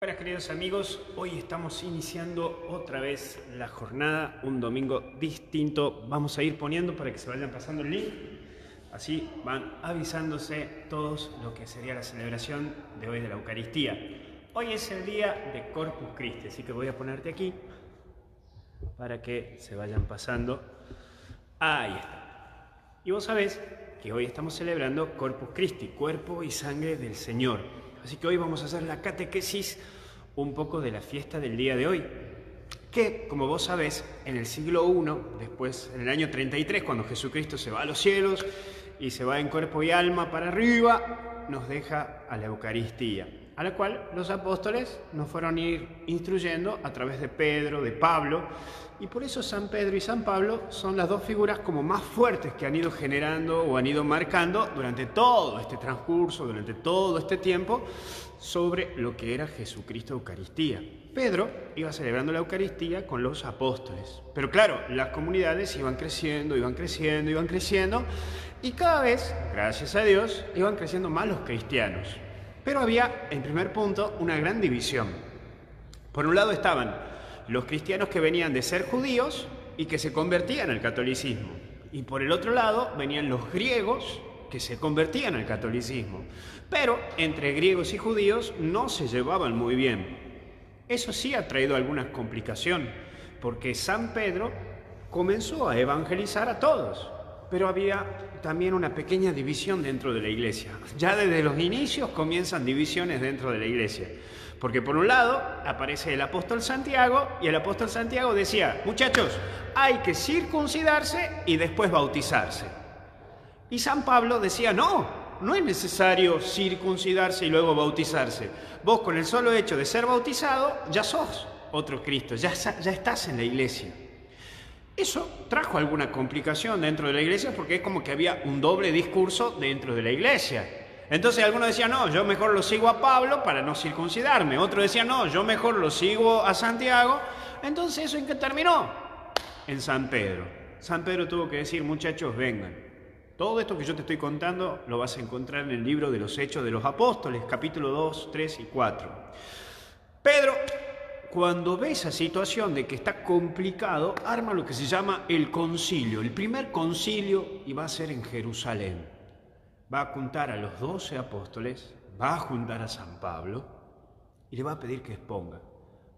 Buenas queridos amigos, hoy estamos iniciando otra vez la jornada, un domingo distinto. Vamos a ir poniendo para que se vayan pasando el link, así van avisándose todos lo que sería la celebración de hoy de la Eucaristía. Hoy es el día de Corpus Christi, así que voy a ponerte aquí para que se vayan pasando. Ahí está. Y vos sabés que hoy estamos celebrando Corpus Christi, cuerpo y sangre del Señor. Así que hoy vamos a hacer la catequesis un poco de la fiesta del día de hoy, que, como vos sabés, en el siglo I, después, en el año 33, cuando Jesucristo se va a los cielos y se va en cuerpo y alma para arriba, nos deja a la Eucaristía, a la cual los apóstoles nos fueron a ir instruyendo a través de Pedro, de Pablo, y por eso San Pedro y San Pablo son las dos figuras como más fuertes que han ido generando o han ido marcando durante todo este transcurso, durante todo este tiempo, sobre lo que era Jesucristo Eucaristía. Pedro iba celebrando la Eucaristía con los apóstoles, pero claro, las comunidades iban creciendo, y cada vez, gracias a Dios, iban creciendo más los cristianos. Pero había, en primer punto, una gran división. Por un lado estaban los cristianos que venían de ser judíos y que se convertían al catolicismo. Y por el otro lado venían los griegos que se convertían al catolicismo. Pero entre griegos y judíos no se llevaban muy bien. Eso sí ha traído alguna complicación, porque San Pedro comenzó a evangelizar a todos. Pero había también una pequeña división dentro de la iglesia. Ya desde los inicios comienzan divisiones dentro de la iglesia. Porque por un lado aparece el apóstol Santiago y el apóstol Santiago decía: muchachos, hay que circuncidarse y después bautizarse. Y San Pablo decía: no es necesario circuncidarse y luego bautizarse. Vos con el solo hecho de ser bautizado ya sos otro Cristo, ya estás en la iglesia. Eso trajo alguna complicación dentro de la iglesia porque es como que había un doble discurso dentro de la iglesia. Entonces algunos decían: no, yo mejor lo sigo a Pablo para no circuncidarme. Otros decían: no, yo mejor lo sigo a Santiago. Entonces, ¿eso en qué terminó? En San Pedro. San Pedro tuvo que decir: muchachos, vengan. Todo esto que yo te estoy contando lo vas a encontrar en el libro de los Hechos de los Apóstoles, capítulo 2, 3 y 4. Pedro, cuando ve esa situación de que está complicado, arma lo que se llama el concilio. El primer concilio iba a ser en Jerusalén. Va a juntar a los 12 apóstoles, va a juntar a San Pablo y le va a pedir que exponga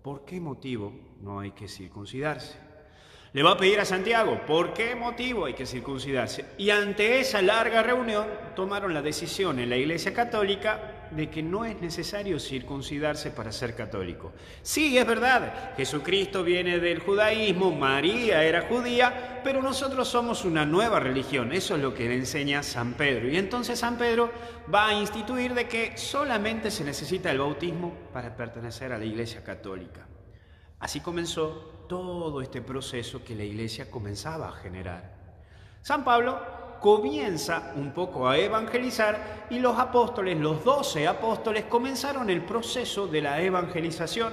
por qué motivo no hay que circuncidarse. Le va a pedir a Santiago por qué motivo hay que circuncidarse. Y ante esa larga reunión tomaron la decisión en la Iglesia Católica de que no es necesario circuncidarse para ser católico. Sí, es verdad, Jesucristo viene del judaísmo, María era judía, pero nosotros somos una nueva religión. Eso es lo que le enseña San Pedro. Y entonces San Pedro va a instituir de que solamente se necesita el bautismo para pertenecer a la Iglesia Católica. Así comenzó todo este proceso que la iglesia comenzaba a generar. San Pablo comienza un poco a evangelizar y los apóstoles, los 12 apóstoles, comenzaron el proceso de la evangelización.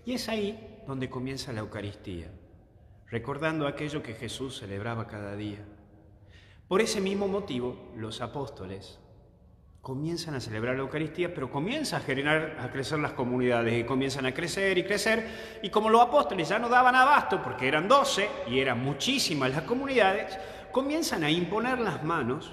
Y es ahí donde comienza la Eucaristía, recordando aquello que Jesús celebraba cada día. Por ese mismo motivo, los apóstoles comienzan a celebrar la Eucaristía, pero comienza a crecer las comunidades y comienzan a crecer, y como los apóstoles ya no daban abasto porque eran 12 y eran muchísimas las comunidades, comienzan a imponer las manos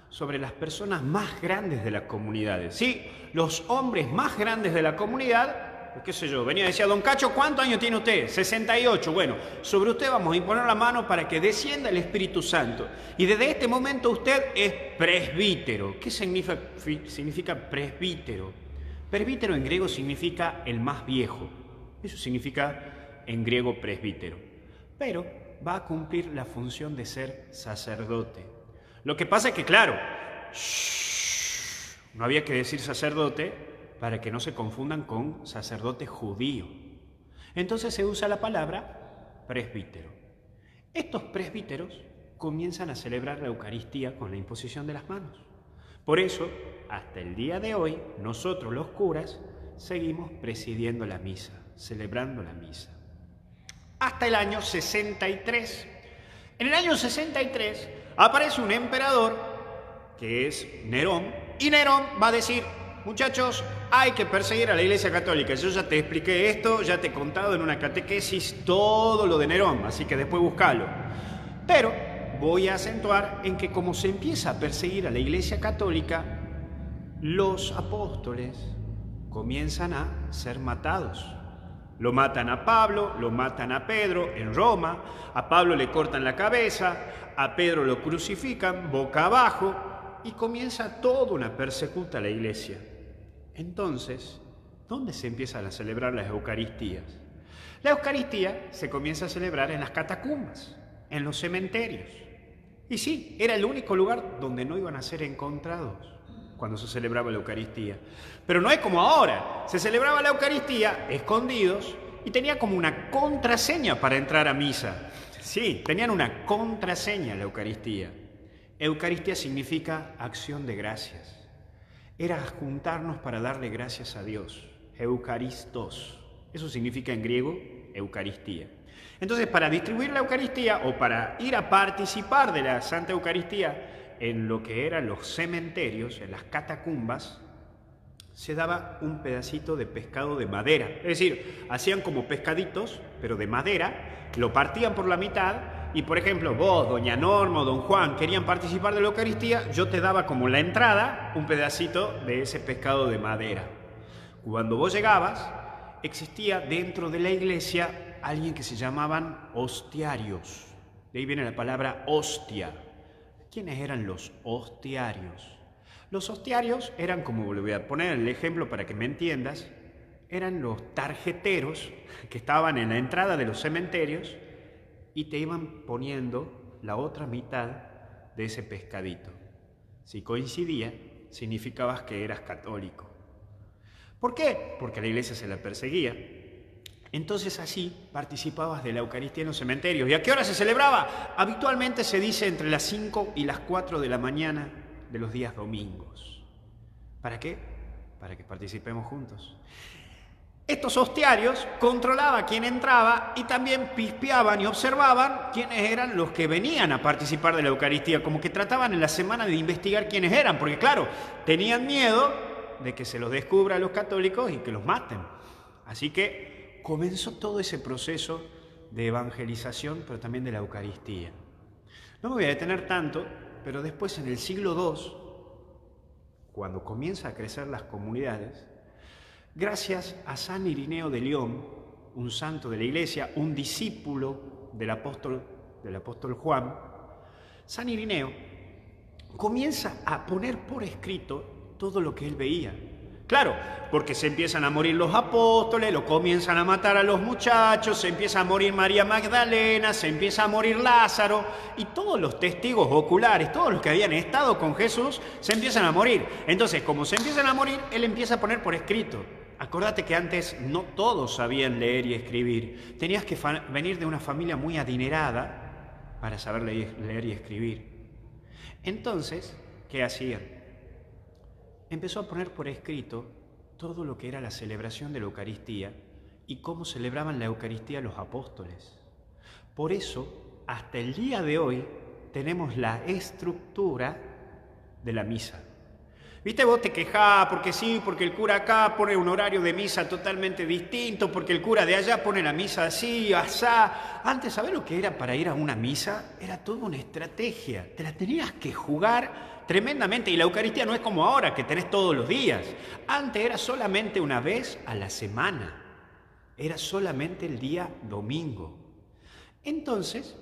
sobre las personas más grandes de las comunidades. Sí, los hombres más grandes de la comunidad, qué sé yo, venía y decía: don Cacho, ¿cuántos años tiene usted? 68. Bueno, sobre usted vamos a imponer la mano para que descienda el Espíritu Santo. Y desde este momento usted es presbítero. ¿Qué significa presbítero? Presbítero en griego significa el más viejo. Eso significa en griego presbítero. Pero va a cumplir la función de ser sacerdote. Lo que pasa es que, claro, no había que decir sacerdote para que no se confundan con sacerdote judío. Entonces se usa la palabra presbítero. Estos presbíteros comienzan a celebrar la Eucaristía con la imposición de las manos. Por eso, hasta el día de hoy, nosotros los curas seguimos presidiendo la misa, celebrando la misa. Hasta el año 63. En el año 63 aparece un emperador que es Nerón, y Nerón va a decir: muchachos, hay que perseguir a la Iglesia Católica. Yo ya te expliqué esto, ya te he contado en una catequesis todo lo de Nerón, así que después búscalo. Pero voy a acentuar en que como se empieza a perseguir a la Iglesia Católica, los apóstoles comienzan a ser matados. Lo matan a Pablo, lo matan a Pedro en Roma, a Pablo le cortan la cabeza, a Pedro lo crucifican boca abajo y comienza toda una persecuta a la iglesia. Entonces, ¿dónde se empiezan a celebrar las Eucaristías? La Eucaristía se comienza a celebrar en las catacumbas, en los cementerios. Y sí, era el único lugar donde no iban a ser encontrados cuando se celebraba la Eucaristía. Pero no es como ahora, se celebraba la Eucaristía escondidos y tenía como una contraseña para entrar a misa. Sí, tenían una contraseña la Eucaristía. Eucaristía significa acción de gracias. Era juntarnos para darle gracias a Dios. Eucaristos. Eso significa en griego Eucaristía. Entonces, para distribuir la Eucaristía o para ir a participar de la Santa Eucaristía en lo que eran los cementerios, en las catacumbas, se daba un pedacito de pescado de madera. Es decir, hacían como pescaditos, pero de madera, lo partían por la mitad y, por ejemplo, vos, doña Norma o don Juan, querían participar de la Eucaristía, yo te daba como la entrada un pedacito de ese pescado de madera. Cuando vos llegabas, existía dentro de la iglesia alguien que se llamaban hostiarios. De ahí viene la palabra hostia. ¿Quiénes eran los hostiarios? Los hostiarios eran, como le voy a poner el ejemplo para que me entiendas, eran los tarjeteros que estaban en la entrada de los cementerios y te iban poniendo la otra mitad de ese pescadito. Si coincidía, significabas que eras católico. ¿Por qué? Porque a la iglesia se la perseguía. Entonces así participabas de la Eucaristía en los cementerios. ¿Y a qué hora se celebraba? Habitualmente se dice entre las 5 y las 4 de la mañana de los días domingos. ¿Para qué? Para que participemos juntos. Estos hostiarios controlaban quién entraba y también pispeaban y observaban quiénes eran los que venían a participar de la Eucaristía, como que trataban en la semana de investigar quiénes eran, porque claro, tenían miedo de que se los descubra a los católicos y que los maten. Así que comenzó todo ese proceso de evangelización, pero también de la Eucaristía. No me voy a detener tanto, pero después en el siglo II, cuando comienza a crecer las comunidades, gracias a San Irineo de León, un santo de la iglesia, un discípulo del apóstol Juan, San Irineo comienza a poner por escrito todo lo que él veía. Claro, porque se empiezan a morir los apóstoles, lo comienzan a matar a los muchachos, se empieza a morir María Magdalena, se empieza a morir Lázaro, y todos los testigos oculares, todos los que habían estado con Jesús, se empiezan a morir. Entonces, como se empiezan a morir, él empieza a poner por escrito. Acordate que antes no todos sabían leer y escribir. Tenías que venir de una familia muy adinerada para saber leer y escribir. Entonces, ¿qué hacían? Empezó a poner por escrito todo lo que era la celebración de la Eucaristía y cómo celebraban la Eucaristía los apóstoles. Por eso, hasta el día de hoy, tenemos la estructura de la misa. ¿Viste? Vos te quejás porque sí, porque el cura acá pone un horario de misa totalmente distinto, porque el cura de allá pone la misa así, asá. Antes, ¿sabés lo que era para ir a una misa? Era toda una estrategia. Te la tenías que jugar tremendamente. Y la Eucaristía no es como ahora, que tenés todos los días. Antes era solamente una vez a la semana. Era solamente el día domingo. Entonces,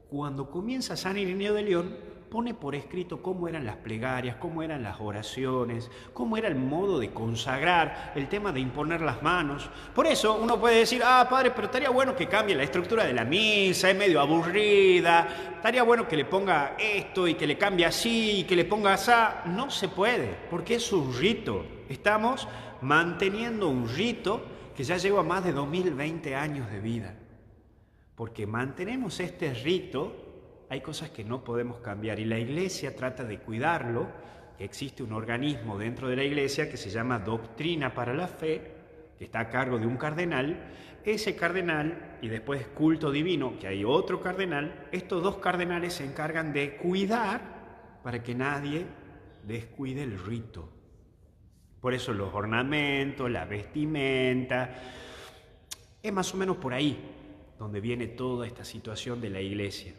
cuando comienza San Irineo de León, pone por escrito cómo eran las plegarias, cómo eran las oraciones, cómo era el modo de consagrar, el tema de imponer las manos. Por eso uno puede decir, padre, pero estaría bueno que cambie la estructura de la misa, es medio aburrida, estaría bueno que le ponga esto y que le cambie así y que le ponga asá. No se puede, porque es un rito. Estamos manteniendo un rito que ya lleva más de 2020 años de vida. Porque mantenemos este rito, hay cosas que no podemos cambiar y la iglesia trata de cuidarlo. Existe un organismo dentro de la iglesia que se llama Doctrina para la Fe, que está a cargo de un cardenal. Ese cardenal y después Culto Divino, que hay otro cardenal, estos dos cardenales se encargan de cuidar para que nadie descuide el rito. Por eso los ornamentos, la vestimenta, es más o menos por ahí donde viene toda esta situación de la iglesia.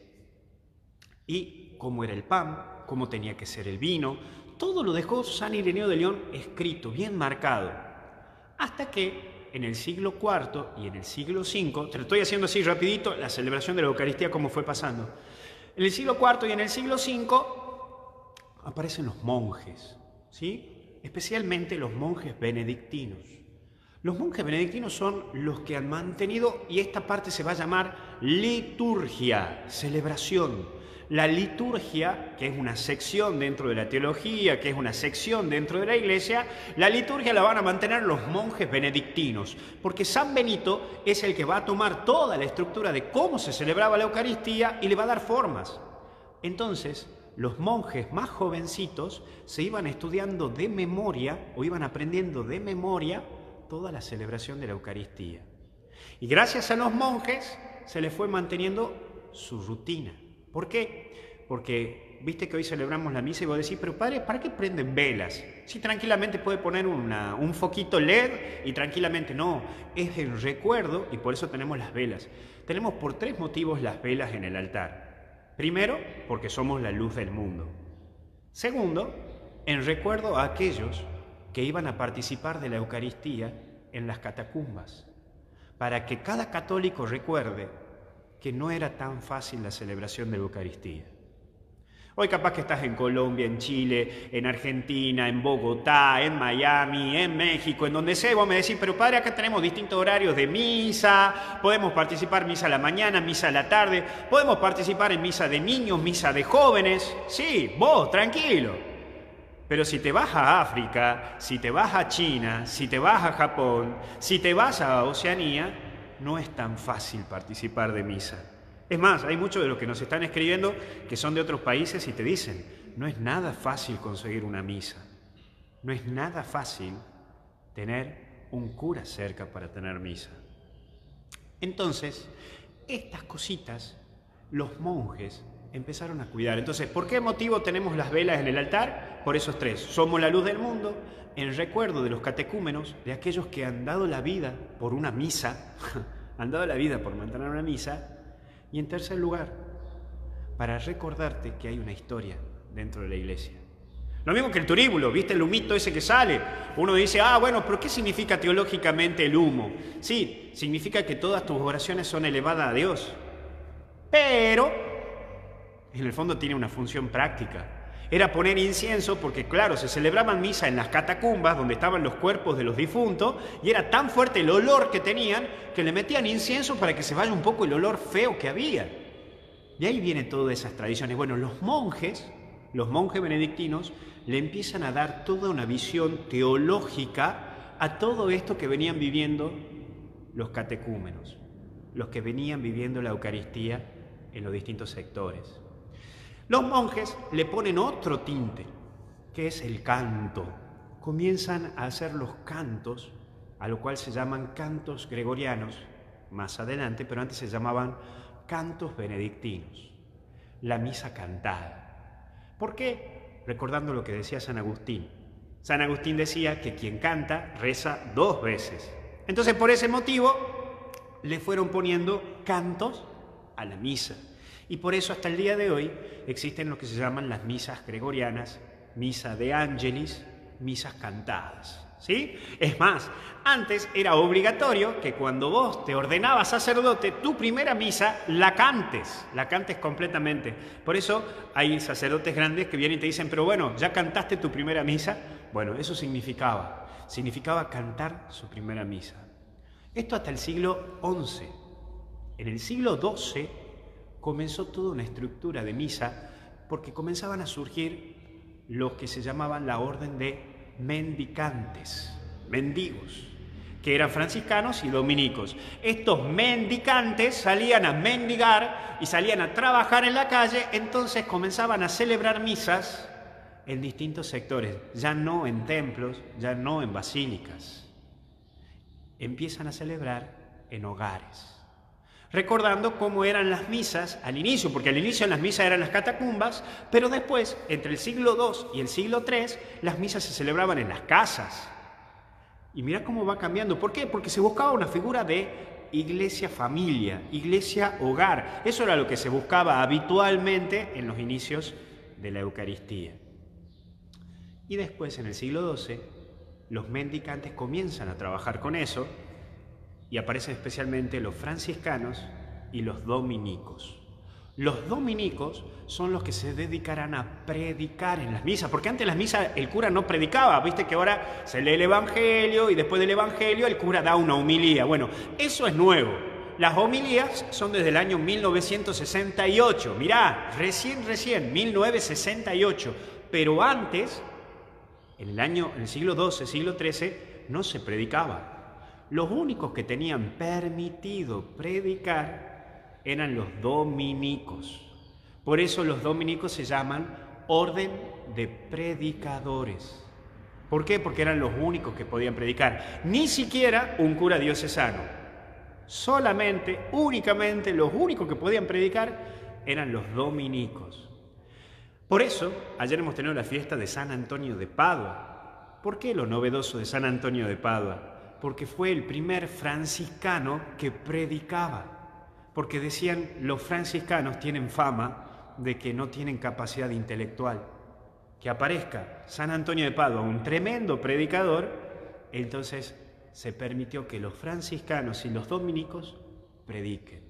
Y cómo era el pan, cómo tenía que ser el vino, todo lo dejó San Ireneo de León escrito, bien marcado, hasta que en el siglo IV y en el siglo V, te lo estoy haciendo así rapidito, la celebración de la Eucaristía, cómo fue pasando. En el siglo IV y en el siglo V aparecen los monjes, ¿sí? Especialmente los monjes benedictinos. Los monjes benedictinos son los que han mantenido, y esta parte se va a llamar liturgia, celebración. La liturgia, que es una sección dentro de la teología, que es una sección dentro de la iglesia, la liturgia la van a mantener los monjes benedictinos, porque San Benito es el que va a tomar toda la estructura de cómo se celebraba la Eucaristía y le va a dar formas. Entonces, los monjes más jovencitos se iban estudiando de memoria, o iban aprendiendo de memoria, toda la celebración de la Eucaristía. Y gracias a los monjes se les fue manteniendo su rutina. ¿Por qué? Porque viste que hoy celebramos la misa y vos decís, pero padre, ¿para qué prenden velas? Si tranquilamente puede poner un foquito LED y tranquilamente no, es el recuerdo y por eso tenemos las velas. Tenemos por 3 motivos las velas en el altar. Primero, porque somos la luz del mundo. Segundo, en recuerdo a aquellos que iban a participar de la Eucaristía en las catacumbas, para que cada católico recuerde que no era tan fácil la celebración de la Eucaristía. Hoy capaz que estás en Colombia, en Chile, en Argentina, en Bogotá, en Miami, en México, en donde sea, y vos me decís, pero padre, acá tenemos distintos horarios de misa, podemos participar en misa a la mañana, misa a la tarde, podemos participar en misa de niños, misa de jóvenes. Sí, vos, tranquilo. Pero si te vas a África, si te vas a China, si te vas a Japón, si te vas a Oceanía, no es tan fácil participar de misa. Es más, hay muchos de los que nos están escribiendo que son de otros países y te dicen, no es nada fácil conseguir una misa. No es nada fácil tener un cura cerca para tener misa. Entonces, estas cositas, los monjes empezaron a cuidar. Entonces, ¿por qué motivo tenemos las velas en el altar? Por esos 3. Somos la luz del mundo, en recuerdo de los catecúmenos, de aquellos que han dado la vida por una misa, han dado la vida por mantener una misa. Y en tercer lugar, para recordarte que hay una historia dentro de la iglesia. Lo mismo que el turíbulo, ¿viste el humito ese que sale? Uno dice, bueno, ¿pero qué significa teológicamente el humo? Sí, significa que todas tus oraciones son elevadas a Dios. Pero, en el fondo tiene una función práctica. Era poner incienso porque, claro, se celebraban misa en las catacumbas donde estaban los cuerpos de los difuntos y era tan fuerte el olor que tenían que le metían incienso para que se vaya un poco el olor feo que había. Y ahí vienen todas esas tradiciones. Bueno, los monjes benedictinos, le empiezan a dar toda una visión teológica a todo esto que venían viviendo los catecúmenos, los que venían viviendo la Eucaristía en los distintos sectores. Los monjes le ponen otro tinte, que es el canto. Comienzan a hacer los cantos, a lo cual se llaman cantos gregorianos, más adelante, pero antes se llamaban cantos benedictinos, la misa cantada. ¿Por qué? Recordando lo que decía San Agustín. San Agustín decía que quien canta reza 2 veces. Entonces, por ese motivo, le fueron poniendo cantos a la misa. Y por eso hasta el día de hoy existen lo que se llaman las misas gregorianas, misa de Angelis, misas cantadas. ¿Sí? Es más, antes era obligatorio que cuando vos te ordenabas sacerdote, tu primera misa la cantes completamente. Por eso hay sacerdotes grandes que vienen y te dicen, pero bueno, ¿ya cantaste tu primera misa? Bueno, eso significaba cantar su primera misa. Esto hasta el siglo XI. En el siglo XII comenzó toda una estructura de misa porque comenzaban a surgir los que se llamaban la orden de mendicantes, mendigos, que eran franciscanos y dominicos. Estos mendicantes salían a mendigar y salían a trabajar en la calle, entonces comenzaban a celebrar misas en distintos sectores, ya no en templos, ya no en basílicas. Empiezan a celebrar en hogares. recordando cómo eran las misas al inicio, porque al inicio las misas eran las catacumbas, pero después, entre el siglo II y el siglo III, las misas se celebraban en las casas. Y mirá cómo va cambiando. ¿Por qué? Porque se buscaba una figura de iglesia familia, iglesia hogar. Eso era lo que se buscaba habitualmente en los inicios de la Eucaristía. Y después, en el siglo XII, los mendicantes comienzan a trabajar con eso y aparecen especialmente los franciscanos y los dominicos. Los dominicos son los que se dedicarán a predicar en las misas, porque antes en las misas el cura no predicaba, viste que ahora se lee el Evangelio y después del Evangelio el cura da una homilía. Bueno, eso es nuevo. Las homilías son desde el año 1968, mirá, recién, 1968, pero antes, en el siglo XII, siglo XIII, no se predicaba. Los únicos que tenían permitido predicar eran los dominicos. Por eso los dominicos se llaman orden de predicadores. ¿Por qué? Porque eran los únicos que podían predicar. Ni siquiera un cura diocesano. Solamente, únicamente, los únicos que podían predicar eran los dominicos. Por eso, ayer hemos tenido la fiesta de San Antonio de Padua. ¿Por qué lo novedoso de San Antonio de Padua? Porque fue el primer franciscano que predicaba. Porque decían, los franciscanos tienen fama de que no tienen capacidad intelectual. Que aparezca San Antonio de Padua, un tremendo predicador, entonces se permitió que los franciscanos y los dominicos prediquen.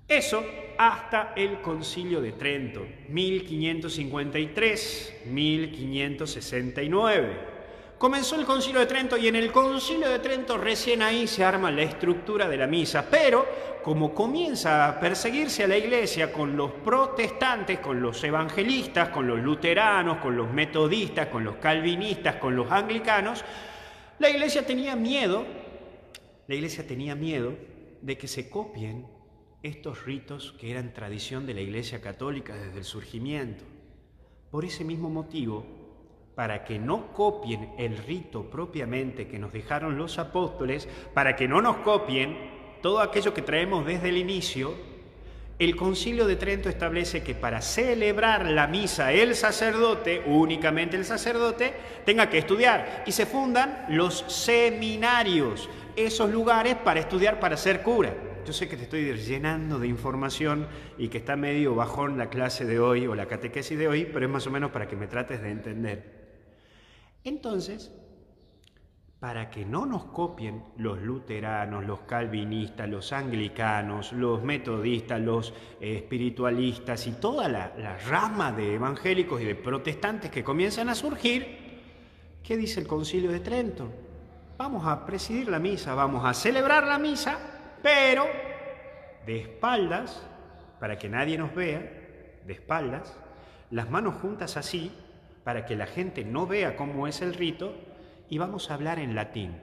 Eso hasta el Concilio de Trento, 1553-1569. Comenzó el Concilio de Trento y en el Concilio de Trento recién ahí se arma la estructura de la misa, pero como comienza a perseguirse a la Iglesia con los protestantes, con los evangelistas, con los luteranos, con los metodistas, con los calvinistas, con los anglicanos, la Iglesia tenía miedo de que se copien estos ritos que eran tradición de la Iglesia Católica desde el surgimiento. Por ese mismo motivo, para que no copien el rito propiamente que nos dejaron los apóstoles, para que no nos copien todo aquello que traemos desde el inicio, el Concilio de Trento establece que para celebrar la misa el sacerdote, únicamente el sacerdote, tenga que estudiar. Y se fundan los seminarios, esos lugares para estudiar para ser cura. Yo sé que te estoy llenando de información y que está medio bajón la clase de hoy o la catequesis de hoy, pero es más o menos para que me trates de entender. Entonces, para que no nos copien los luteranos, los calvinistas, los anglicanos, los metodistas, los espiritualistas y toda la rama de evangélicos y de protestantes que comienzan a surgir, ¿qué dice el Concilio de Trento? Vamos a presidir la misa, vamos a celebrar la misa, pero de espaldas, para que nadie nos vea, de espaldas, las manos juntas así, para que la gente no vea cómo es el rito, y vamos a hablar en latín,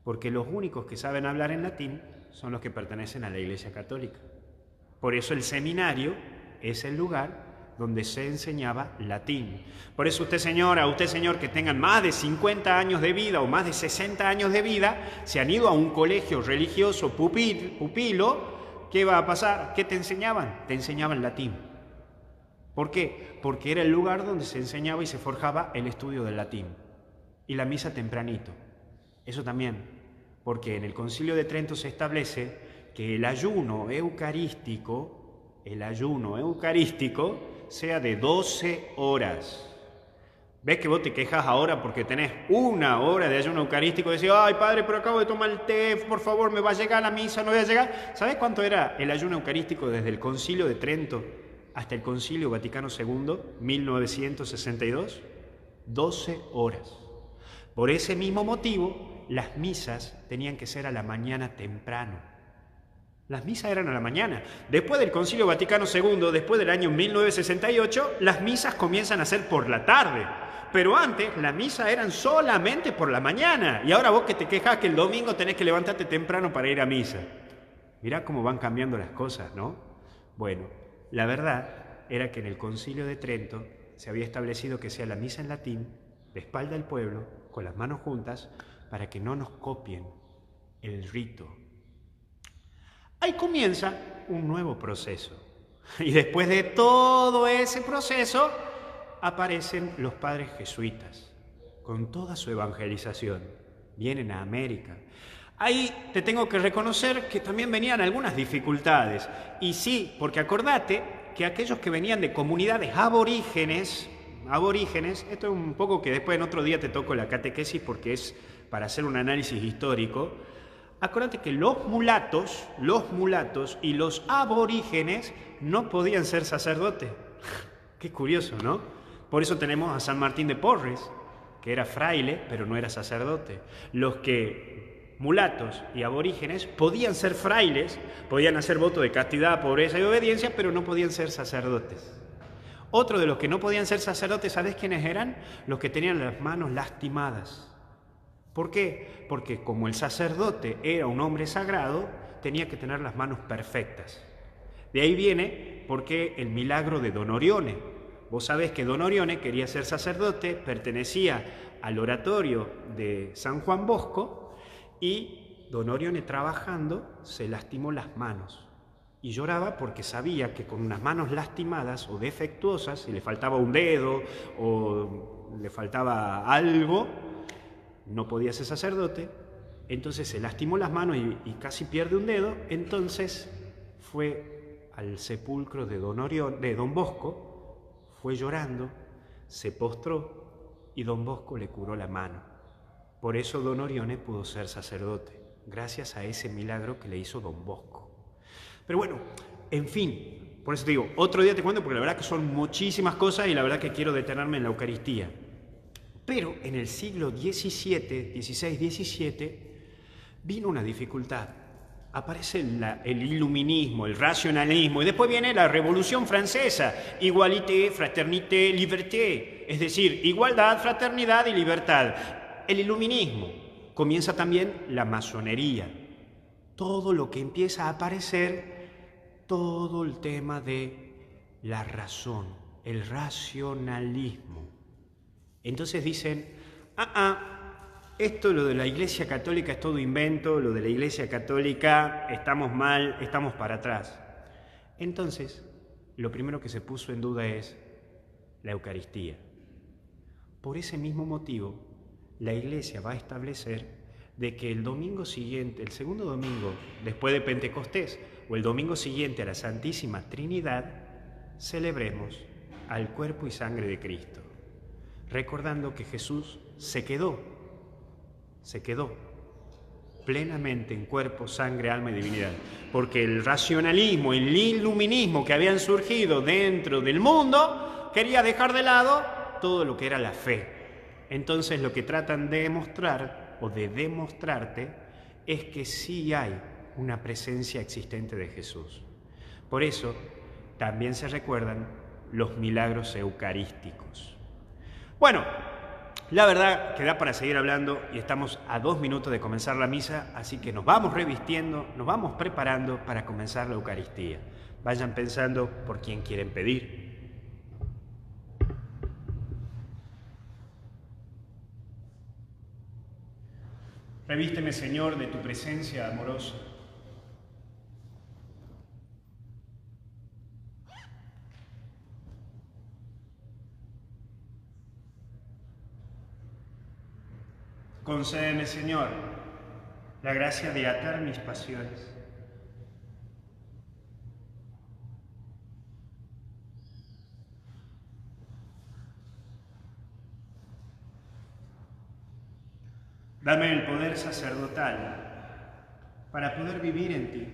porque los únicos que saben hablar en latín son los que pertenecen a la Iglesia Católica. Por eso el seminario es el lugar donde se enseñaba latín. Por eso usted señor, que tengan más de 50 años de vida o más de 60 años de vida, se han ido a un colegio religioso pupilo, ¿qué va a pasar? ¿Qué te enseñaban? Te enseñaban latín. ¿Por qué? Porque era el lugar donde se enseñaba y se forjaba el estudio del latín. Y la misa tempranito. Eso también, porque en el Concilio de Trento se establece que el ayuno eucarístico sea de 12 horas. ¿Ves que vos te quejas ahora porque tenés 1 hora de ayuno eucarístico? Decís, ay padre, pero acabo de tomar el té, por favor, me va a llegar la misa, no voy a llegar. ¿Sabés cuánto era el ayuno eucarístico desde el Concilio de Trento hasta el Concilio Vaticano II, 1962? 12 horas. Por ese mismo motivo, las misas tenían que ser a la mañana temprano. Las misas eran a la mañana. Después del Concilio Vaticano II, después del año 1968, las misas comienzan a ser por la tarde. Pero antes, las misas eran solamente por la mañana. Y ahora vos que te quejas que el domingo tenés que levantarte temprano para ir a misa. Mirá cómo van cambiando las cosas, ¿no? Bueno, la verdad era que en el Concilio de Trento se había establecido que sea la misa en latín, de espalda al pueblo, con las manos juntas, para que no nos copien el rito. Ahí comienza un nuevo proceso. Y después de todo ese proceso, aparecen los padres jesuitas, con toda su evangelización. Vienen a América. Ahí te tengo que reconocer que también venían algunas dificultades. Y sí, porque acordate que aquellos que venían de comunidades aborígenes, esto es un poco que después en otro día te toco la catequesis porque es para hacer un análisis histórico. Acordate que los mulatos y los aborígenes no podían ser sacerdotes. Qué curioso, ¿no? Por eso tenemos a San Martín de Porres, que era fraile, pero no era sacerdote. Los que mulatos y aborígenes podían ser frailes, podían hacer voto de castidad, pobreza y obediencia, pero no podían ser sacerdotes. Otro de los que no podían ser sacerdotes, ¿sabes quiénes eran? Los que tenían las manos lastimadas. ¿Por qué? Porque como el sacerdote era un hombre sagrado, tenía que tener las manos perfectas. De ahí viene porque el milagro de Don Orione. Vos sabés que Don Orione quería ser sacerdote, pertenecía al oratorio de San Juan Bosco y Don Orione trabajando se lastimó las manos. Y lloraba porque sabía que con unas manos lastimadas o defectuosas, si le faltaba un dedo o le faltaba algo, no podía ser sacerdote. Entonces se lastimó las manos y casi pierde un dedo. Entonces fue al sepulcro de Don Bosco, fue llorando, se postró y Don Bosco le curó la mano. Por eso Don Orione pudo ser sacerdote, gracias a ese milagro que le hizo Don Bosco. Pero bueno, en fin, por eso te digo, otro día te cuento porque la verdad que son muchísimas cosas y la verdad que quiero detenerme en la Eucaristía. Pero en el siglo XVI, XVII, vino una dificultad. Aparece el iluminismo, el racionalismo, y después viene la Revolución Francesa, igualité, fraternité, liberté, es decir, igualdad, fraternidad y libertad. El iluminismo, comienza también la masonería, todo lo que empieza a aparecer, todo el tema de la razón, el racionalismo. Entonces dicen, esto lo de la Iglesia Católica es todo invento, lo de la Iglesia Católica estamos mal, estamos para atrás. Entonces, lo primero que se puso en duda es la Eucaristía. Por ese mismo motivo, la Iglesia va a establecer de que el domingo siguiente, el segundo domingo después de Pentecostés, o el domingo siguiente a la Santísima Trinidad, celebremos al cuerpo y sangre de Cristo, recordando que Jesús se quedó plenamente en cuerpo, sangre, alma y divinidad, porque el racionalismo, el iluminismo que habían surgido dentro del mundo, quería dejar de lado todo lo que era la fe. Entonces lo que tratan de demostrar o de demostrarte es que sí hay una presencia existente de Jesús. Por eso también se recuerdan los milagros eucarísticos. Bueno, la verdad que da para seguir hablando y estamos a 2 minutos de comenzar la misa, así que nos vamos revistiendo, nos vamos preparando para comenzar la Eucaristía. Vayan pensando por quién quieren pedir. Revísteme, Señor, de tu presencia amorosa. Concédeme, Señor, la gracia de atar mis pasiones. Dame el poder sacerdotal para poder vivir en ti.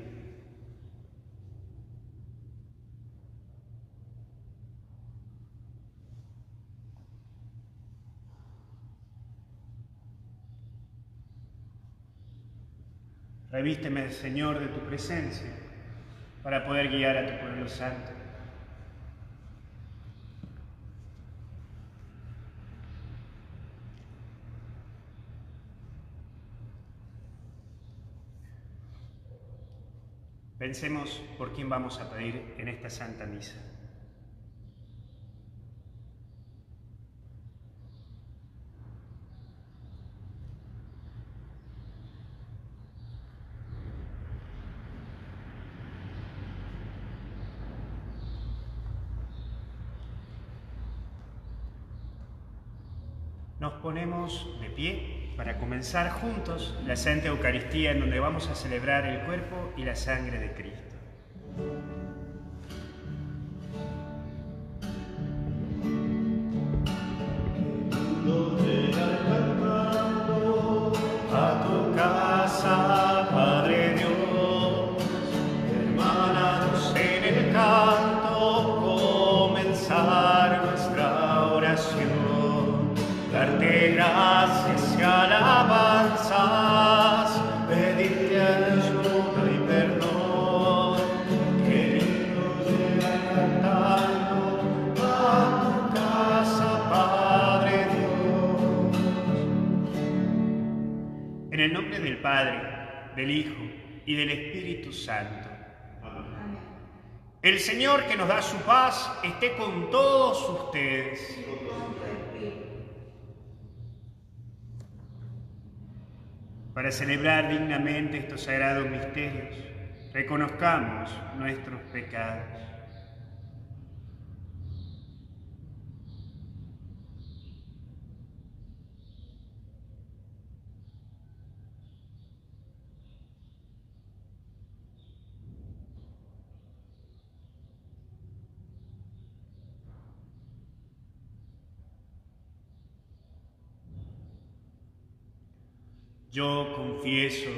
Revísteme, Señor, de tu presencia para poder guiar a tu pueblo santo. Pensemos por quién vamos a pedir en esta Santa Misa. Nos ponemos de pie para comenzar juntos la Santa Eucaristía, en donde vamos a celebrar el cuerpo y la sangre de Cristo. A tu casa, Padre Dios, hermanados en el canto, comenzar nuestra oración, darte gracias y alabanzas, pedirte ayuda y perdón, queridos llegar cantando a tu casa, Padre Dios. En el nombre del Padre, del Hijo y del Espíritu Santo. Amén. El Señor, que nos da su paz, esté con todos ustedes. Para celebrar dignamente estos sagrados misterios, reconozcamos nuestros pecados. Yo confieso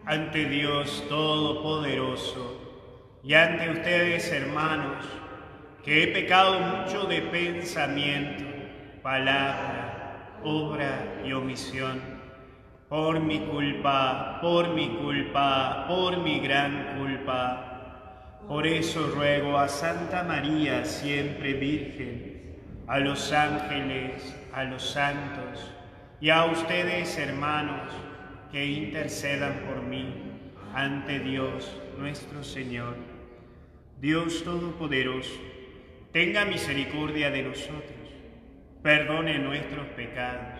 ante Dios Todopoderoso y ante ustedes, hermanos, que he pecado mucho de pensamiento, palabra, obra y omisión, por mi culpa, por mi gran culpa. Por eso ruego a Santa María, siempre Virgen, a los ángeles, a los santos, y a ustedes, hermanos, que intercedan por mí ante Dios nuestro Señor. Dios Todopoderoso, tenga misericordia de nosotros, perdone nuestros pecados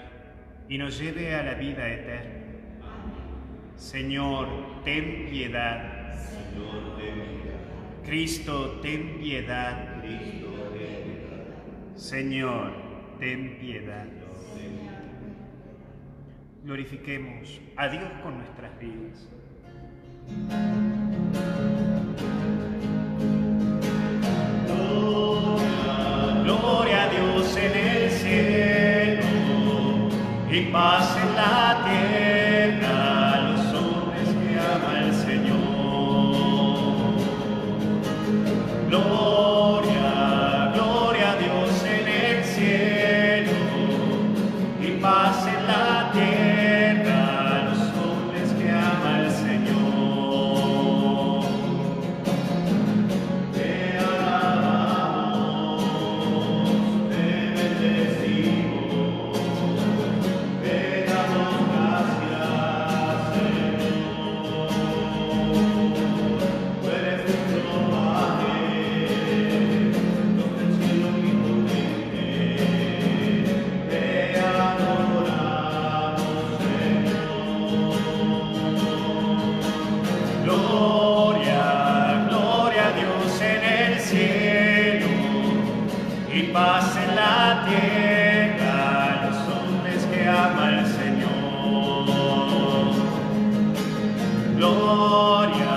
y nos lleve a la vida eterna. Señor, ten piedad. Señor, ten piedad. Cristo, ten piedad. Cristo, ten piedad. Señor, ten piedad. Glorifiquemos a Dios con nuestras vidas. Gloria a Dios en el cielo y paz en la tierra a los hombres que ama el Señor. Gloria, gloria a Dios en el cielo y paz en la tierra. Paz en la tierra a los hombres que ama el Señor. Gloria,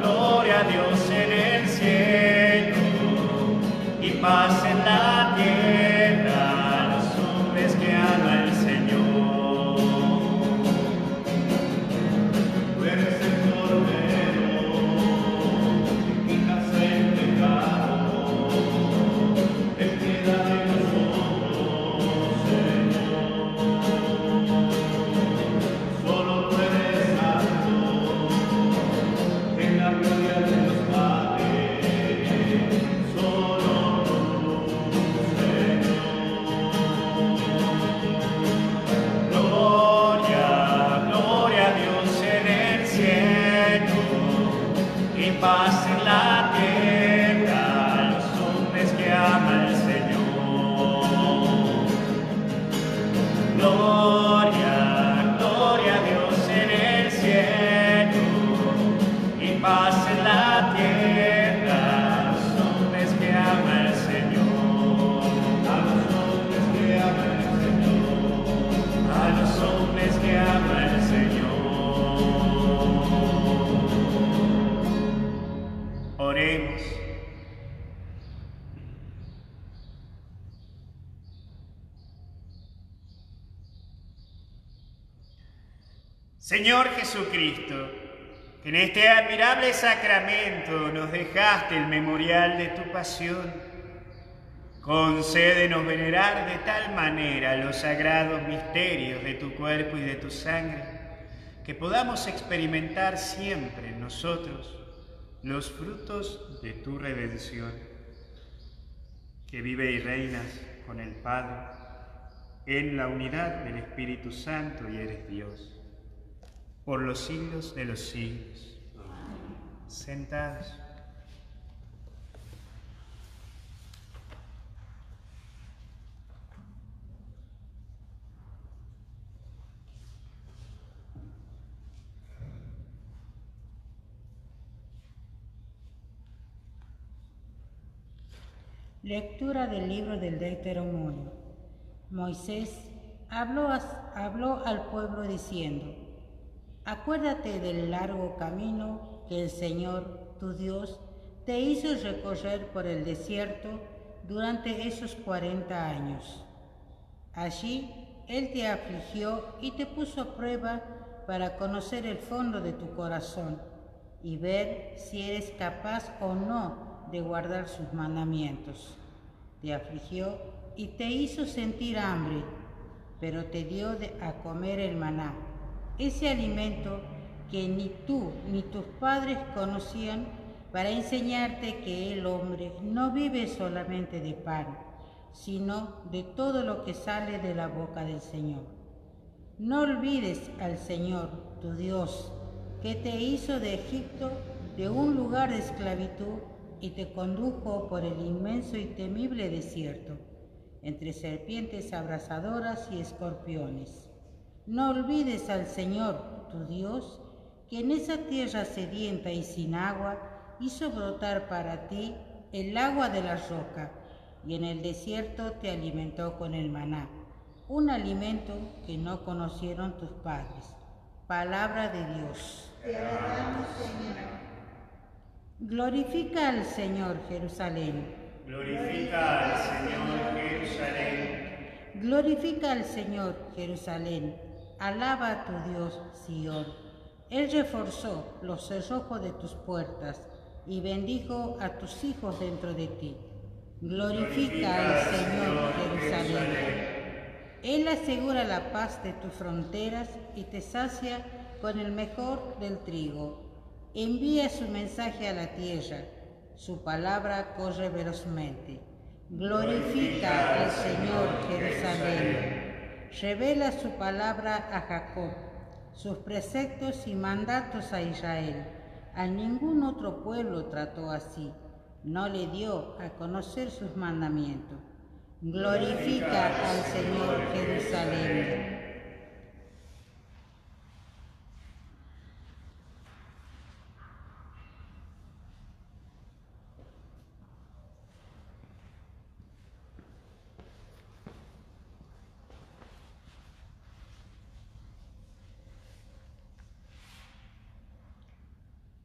gloria a Dios en el cielo y paz en la tierra a los hombres que ama el Señor. Tú eres el Cordero que quitas el pecado. Paz en la tierra a los hombres que ama el Señor. Gloria, gloria a Dios en el cielo y paz en la tierra a los hombres que ama el Señor. A los hombres que ama el Señor. Señor Jesucristo, que en este admirable sacramento nos dejaste el memorial de tu pasión, concédenos venerar de tal manera los sagrados misterios de tu cuerpo y de tu sangre, que podamos experimentar siempre en nosotros los frutos de tu redención, que vive y reinas con el Padre, en la unidad del Espíritu Santo y eres Dios, por los siglos de los siglos. Sentados. Lectura del libro del Deuteronomio. Moisés habló al pueblo diciendo: Acuérdate del largo camino que el Señor, tu Dios, te hizo recorrer por el desierto durante esos 40 años. Allí Él te afligió y te puso a prueba para conocer el fondo de tu corazón y ver si eres capaz o no de guardar sus mandamientos. Te afligió y te hizo sentir hambre, pero te dio a comer el maná, ese alimento que ni tú ni tus padres conocían, para enseñarte que el hombre no vive solamente de pan, sino de todo lo que sale de la boca del Señor. No olvides al Señor, tu Dios, que te hizo de Egipto, de un lugar de esclavitud, y te condujo por el inmenso y temible desierto, entre serpientes abrasadoras y escorpiones. No olvides al Señor, tu Dios, que en esa tierra sedienta y sin agua hizo brotar para ti el agua de la roca, y en el desierto te alimentó con el maná, un alimento que no conocieron tus padres. Palabra de Dios. Te alabamos, Señor. Glorifica al Señor, Jerusalén. Glorifica al Señor, Jerusalén. Glorifica al Señor, Jerusalén. Alaba a tu Dios, Sión. Él reforzó los cerrojos de tus puertas y bendijo a tus hijos dentro de ti. Glorifica al Señor, Jerusalén. Él asegura la paz de tus fronteras y te sacia con el mejor del trigo. Envía su mensaje a la tierra, su palabra corre velozmente. Glorifica al Señor, Jerusalén. Revela su palabra a Jacob, sus preceptos y mandatos a Israel. A ningún otro pueblo trató así, no le dio a conocer sus mandamientos. Glorifica al Señor, Jerusalén.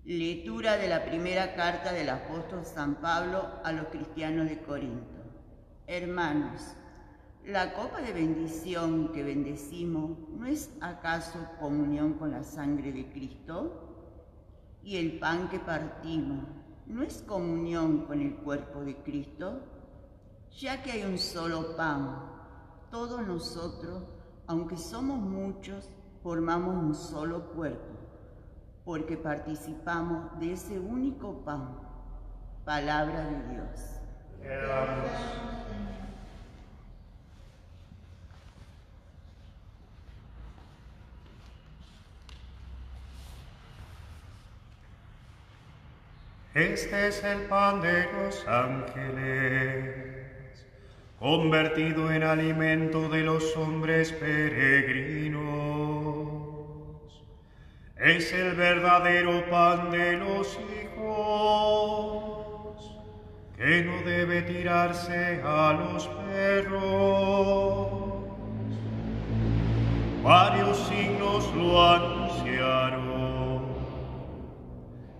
Lectura de la primera carta del apóstol San Pablo a los cristianos de Corinto. Hermanos, la copa de bendición que bendecimos, ¿no es acaso comunión con la sangre de Cristo? Y el pan que partimos, ¿no es comunión con el cuerpo de Cristo? Ya que hay un solo pan, todos nosotros, aunque somos muchos, formamos un solo cuerpo, porque participamos de ese único pan. Palabra de Dios. Te alabamos. Este es el pan de los ángeles, convertido en alimento de los hombres peregrinos. Es el verdadero pan de los hijos, que no debe tirarse a los perros. Varios signos lo anunciaron: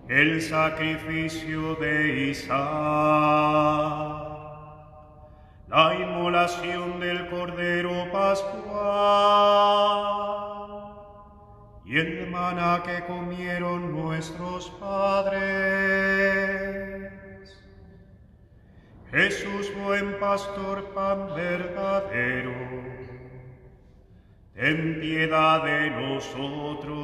el sacrificio de Isaac, la inmolación del Cordero Pascual y el maná que comieron nuestros padres. Jesús, buen pastor, pan verdadero, ten piedad de nosotros.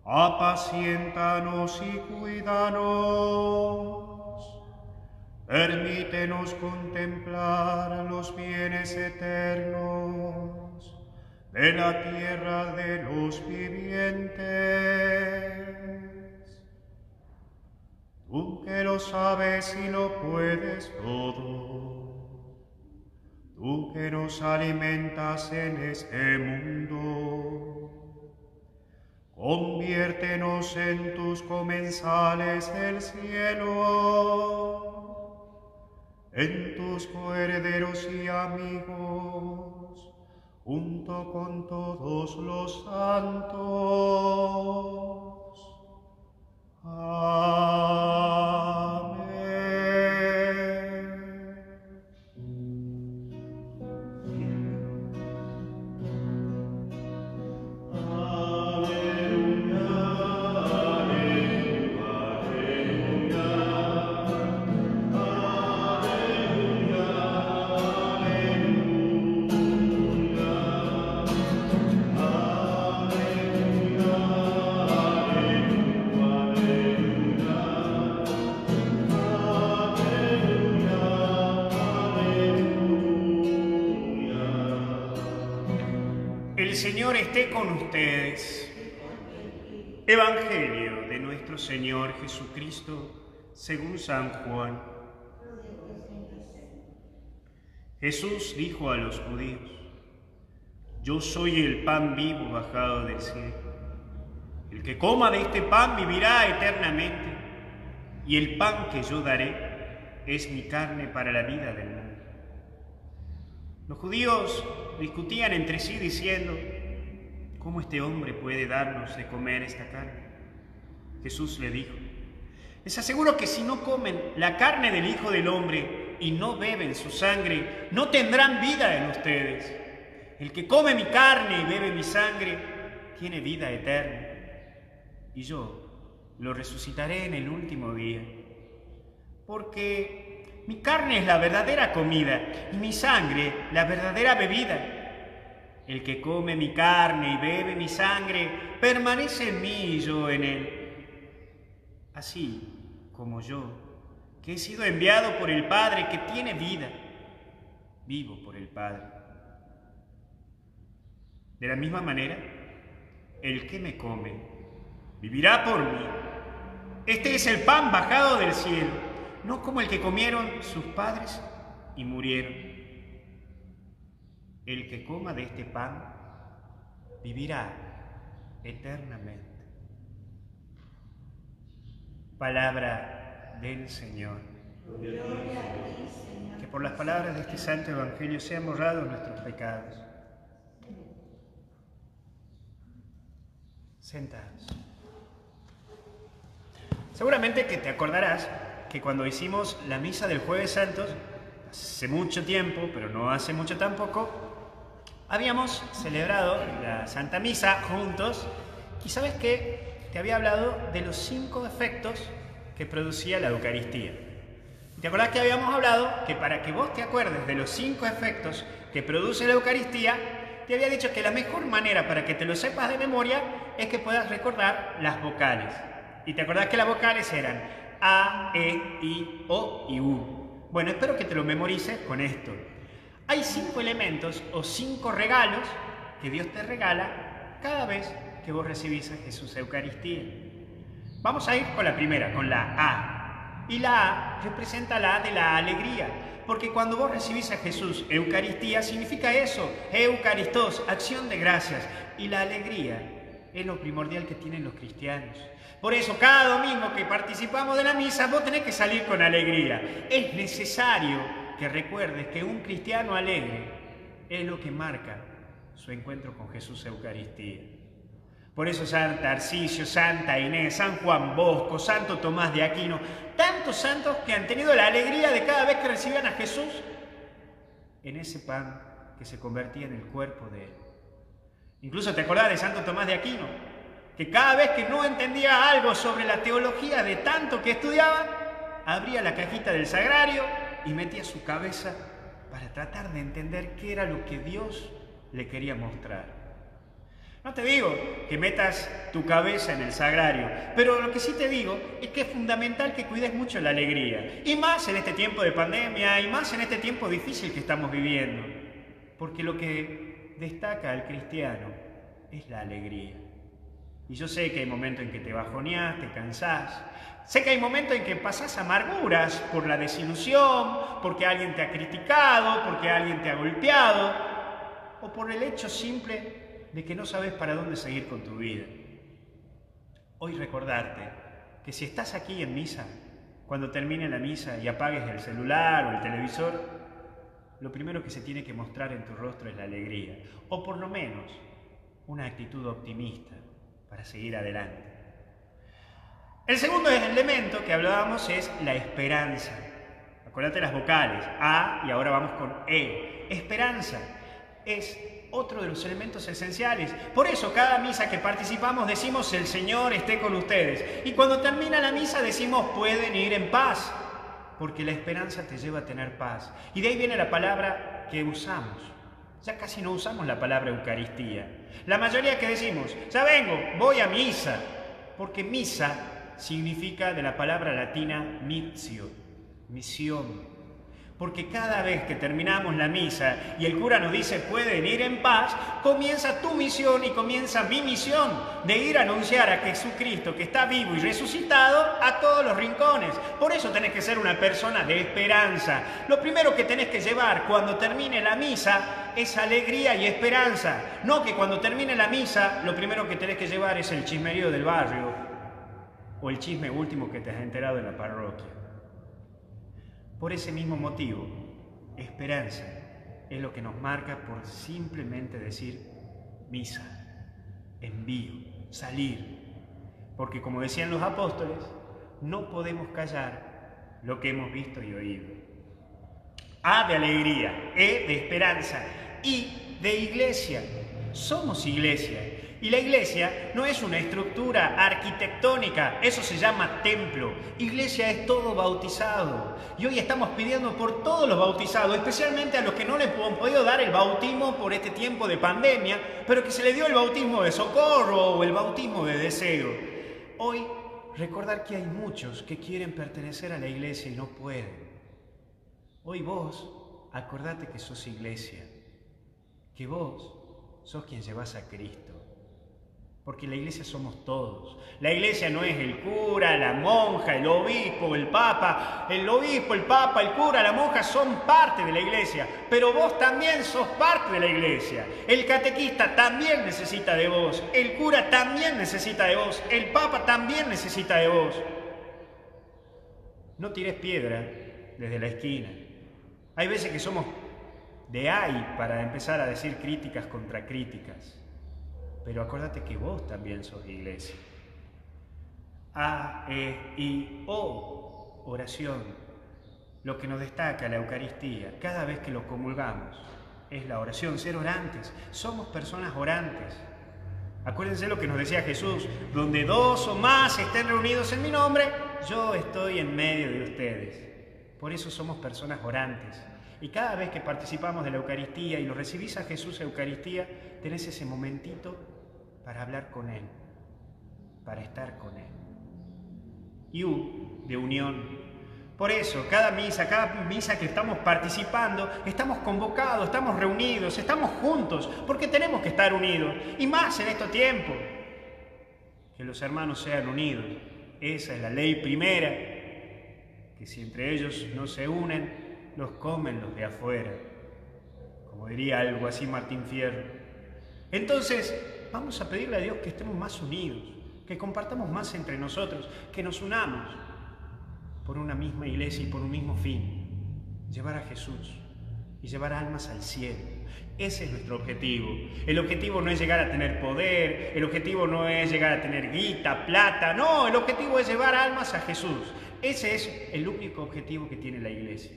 Apaciéntanos y cuídanos. Permítenos contemplar los bienes eternos de la tierra de los vivientes. Tú que lo sabes y lo puedes todo, tú que nos alimentas en este mundo, conviértenos en tus comensales del cielo, en tus coherederos y amigos, junto con todos los santos. Amén. El Señor esté con ustedes. Evangelio de nuestro Señor Jesucristo según San Juan. Jesús dijo a los judíos: Yo soy el pan vivo bajado del cielo. El que coma de este pan vivirá eternamente, y el pan que yo daré es mi carne para la vida del mundo. Los judíos discutían entre sí diciendo: ¿Cómo este hombre puede darnos de comer esta carne? Jesús le dijo: Les aseguro que si no comen la carne del Hijo del Hombre y no beben su sangre, no tendrán vida en ustedes. El que come mi carne y bebe mi sangre tiene vida eterna, y yo lo resucitaré en el último día. Porque mi carne es la verdadera comida y mi sangre la verdadera bebida. El que come mi carne y bebe mi sangre permanece en mí y yo en él. Así como yo, que he sido enviado por el Padre, que tiene vida, vivo por el Padre. De la misma manera, el que me come vivirá por mí. Este es el pan bajado del cielo, no como el que comieron sus padres y murieron. El que coma de este pan vivirá eternamente. Palabra del Señor. Que por las palabras de este santo evangelio sean borrados nuestros pecados. Sentados. Seguramente que te acordarás que cuando hicimos la misa del Jueves Santos, hace mucho tiempo, pero no hace mucho tampoco, habíamos celebrado la Santa Misa juntos y ¿sabes qué? Te había hablado de los 5 efectos que producía la Eucaristía. ¿Te acordás que habíamos hablado que para que vos te acuerdes de los 5 efectos que produce la Eucaristía, te había dicho que la mejor manera para que te lo sepas de memoria es que puedas recordar las vocales? Y te acordás que las vocales eran A, E, I, O y U. Bueno, espero que te lo memorices con esto. Hay 5 elementos o 5 regalos que Dios te regala cada vez que vos recibís a Jesús Eucaristía. Vamos a ir con la primera, con la A. Y la A representa la A de la alegría, porque cuando vos recibís a Jesús Eucaristía significa eso, Eucaristos, acción de gracias. Y la alegría es lo primordial que tienen los cristianos. Por eso cada domingo que participamos de la misa vos tenés que salir con alegría. Es necesario que recuerdes que un cristiano alegre es lo que marca su encuentro con Jesús Eucaristía. Por eso San Tarcisio, Santa Inés, San Juan Bosco, Santo Tomás de Aquino, tantos santos que han tenido la alegría de cada vez que recibían a Jesús en ese pan que se convertía en el cuerpo de Él. Incluso te acordás de Santo Tomás de Aquino, que cada vez que no entendía algo sobre la teología de tanto que estudiaba, abría la cajita del sagrario y metía su cabeza para tratar de entender qué era lo que Dios le quería mostrar. No te digo que metas tu cabeza en el sagrario, pero lo que sí te digo es que es fundamental que cuides mucho la alegría. Y más en este tiempo de pandemia, y más en este tiempo difícil que estamos viviendo. Porque lo que destaca al cristiano es la alegría. Y yo sé que hay momentos en que te bajoneás, te cansás. Sé que hay momentos en que pasás amarguras por la desilusión, porque alguien te ha criticado, porque alguien te ha golpeado, o por el hecho simple de que no sabes para dónde seguir con tu vida. Hoy recordarte que si estás aquí en misa, cuando termine la misa y apagues el celular o el televisor, lo primero que se tiene que mostrar en tu rostro es la alegría, o por lo menos una actitud optimista para seguir adelante. El segundo elemento que hablábamos es la esperanza. Acuérdate las vocales, A y ahora vamos con E. Esperanza es otro de los elementos esenciales. Por eso cada misa que participamos decimos el Señor esté con ustedes. Y cuando termina la misa decimos pueden ir en paz. Porque la esperanza te lleva a tener paz. Y de ahí viene la palabra que usamos. Ya casi no usamos la palabra Eucaristía. La mayoría que decimos, ya vengo, voy a misa. Porque misa significa de la palabra latina missio, misión. Porque cada vez que terminamos la misa y el cura nos dice pueden ir en paz, comienza tu misión y comienza mi misión de ir a anunciar a Jesucristo que está vivo y resucitado a todos los rincones. Por eso tenés que ser una persona de esperanza. Lo primero que tenés que llevar cuando termine la misa es alegría y esperanza. No que cuando termine la misa lo primero que tenés que llevar es el chismerío del barrio o el chisme último que te has enterado en la parroquia. Por ese mismo motivo, esperanza es lo que nos marca por simplemente decir misa, envío, salir. Porque como decían los apóstoles, no podemos callar lo que hemos visto y oído. A de alegría, E de esperanza, I de iglesia. Somos iglesia. Y la iglesia no es una estructura arquitectónica, eso se llama templo. Iglesia es todo bautizado. Y hoy estamos pidiendo por todos los bautizados, especialmente a los que no les hemos podido dar el bautismo por este tiempo de pandemia, pero que se les dio el bautismo de socorro o el bautismo de deseo. Hoy, recordar que hay muchos que quieren pertenecer a la iglesia y no pueden. Hoy vos, acordate que sos iglesia, que vos sos quien llevas a Cristo. Porque la iglesia somos todos. La iglesia no es el cura, la monja, el obispo, el papa. El obispo, el papa, el cura, la monja son parte de la iglesia. Pero vos también sos parte de la iglesia. El catequista también necesita de vos. El cura también necesita de vos. El papa también necesita de vos. No tires piedra desde la esquina. Hay veces que somos de ahí para empezar a decir críticas contra críticas. Pero acuérdate que vos también sos iglesia. A, E, I, O, oración. Lo que nos destaca la Eucaristía, cada vez que lo comulgamos, es la oración, ser orantes. Somos personas orantes. Acuérdense lo que nos decía Jesús, donde dos o más estén reunidos en mi nombre, yo estoy en medio de ustedes. Por eso somos personas orantes. Y cada vez que participamos de la Eucaristía y lo recibís a Jesús en Eucaristía, tenés ese momentito para hablar con Él, para estar con Él. Y U, de unión. Por eso, cada misa que estamos participando, estamos convocados, estamos reunidos, estamos juntos, porque tenemos que estar unidos. Y más en estos tiempos, que los hermanos sean unidos. Esa es la ley primera, que si entre ellos no se unen, los comen los de afuera. Como diría algo así Martín Fierro. Entonces, vamos a pedirle a Dios que estemos más unidos, que compartamos más entre nosotros, que nos unamos por una misma iglesia y por un mismo fin, llevar a Jesús y llevar almas al cielo. Ese es nuestro objetivo. El objetivo no es llegar a tener poder, el objetivo no es llegar a tener guita, plata, no, el objetivo es llevar almas a Jesús. Ese es el único objetivo que tiene la iglesia.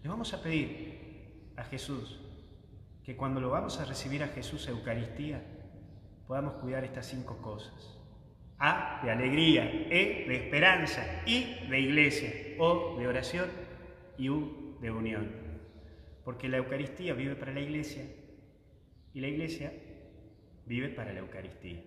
Le vamos a pedir a Jesús que cuando lo vamos a recibir a Jesús a Eucaristía, podamos cuidar estas 5 cosas. A, de alegría, E, de esperanza, I, de iglesia, O, de oración y U, de unión. Porque la Eucaristía vive para la iglesia y la iglesia vive para la Eucaristía.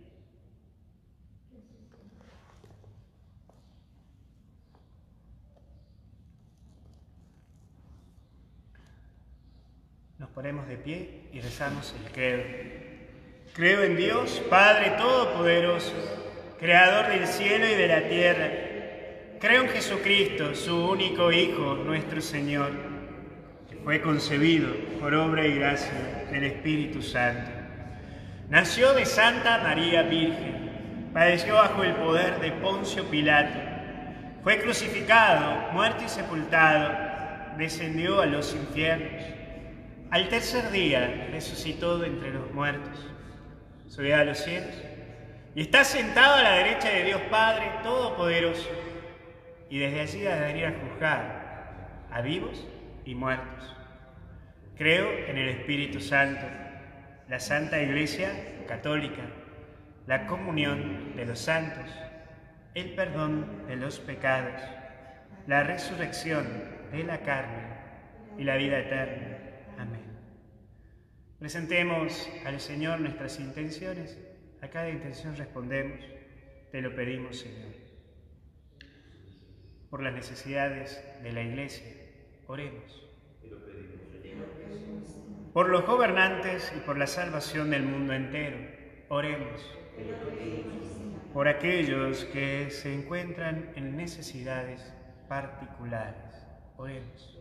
Nos ponemos de pie y rezamos el credo. Creo en Dios, Padre Todopoderoso, Creador del cielo y de la tierra. Creo en Jesucristo, su único Hijo, nuestro Señor, que fue concebido por obra y gracia del Espíritu Santo. Nació de Santa María Virgen, padeció bajo el poder de Poncio Pilato, fue crucificado, muerto y sepultado, descendió a los infiernos. Al tercer día resucitó de entre los muertos, subió a los cielos y está sentado a la derecha de Dios Padre Todopoderoso, y desde allí ha de venir a juzgar a vivos y muertos. Creo en el Espíritu Santo, la Santa Iglesia Católica, la comunión de los santos, el perdón de los pecados, la resurrección de la carne y la vida eterna. Amén. Presentemos al Señor nuestras intenciones. A cada intención respondemos: te lo pedimos, Señor. Por las necesidades de la Iglesia, oremos. Por los gobernantes y por la salvación del mundo entero, oremos. Por aquellos que se encuentran en necesidades particulares, oremos.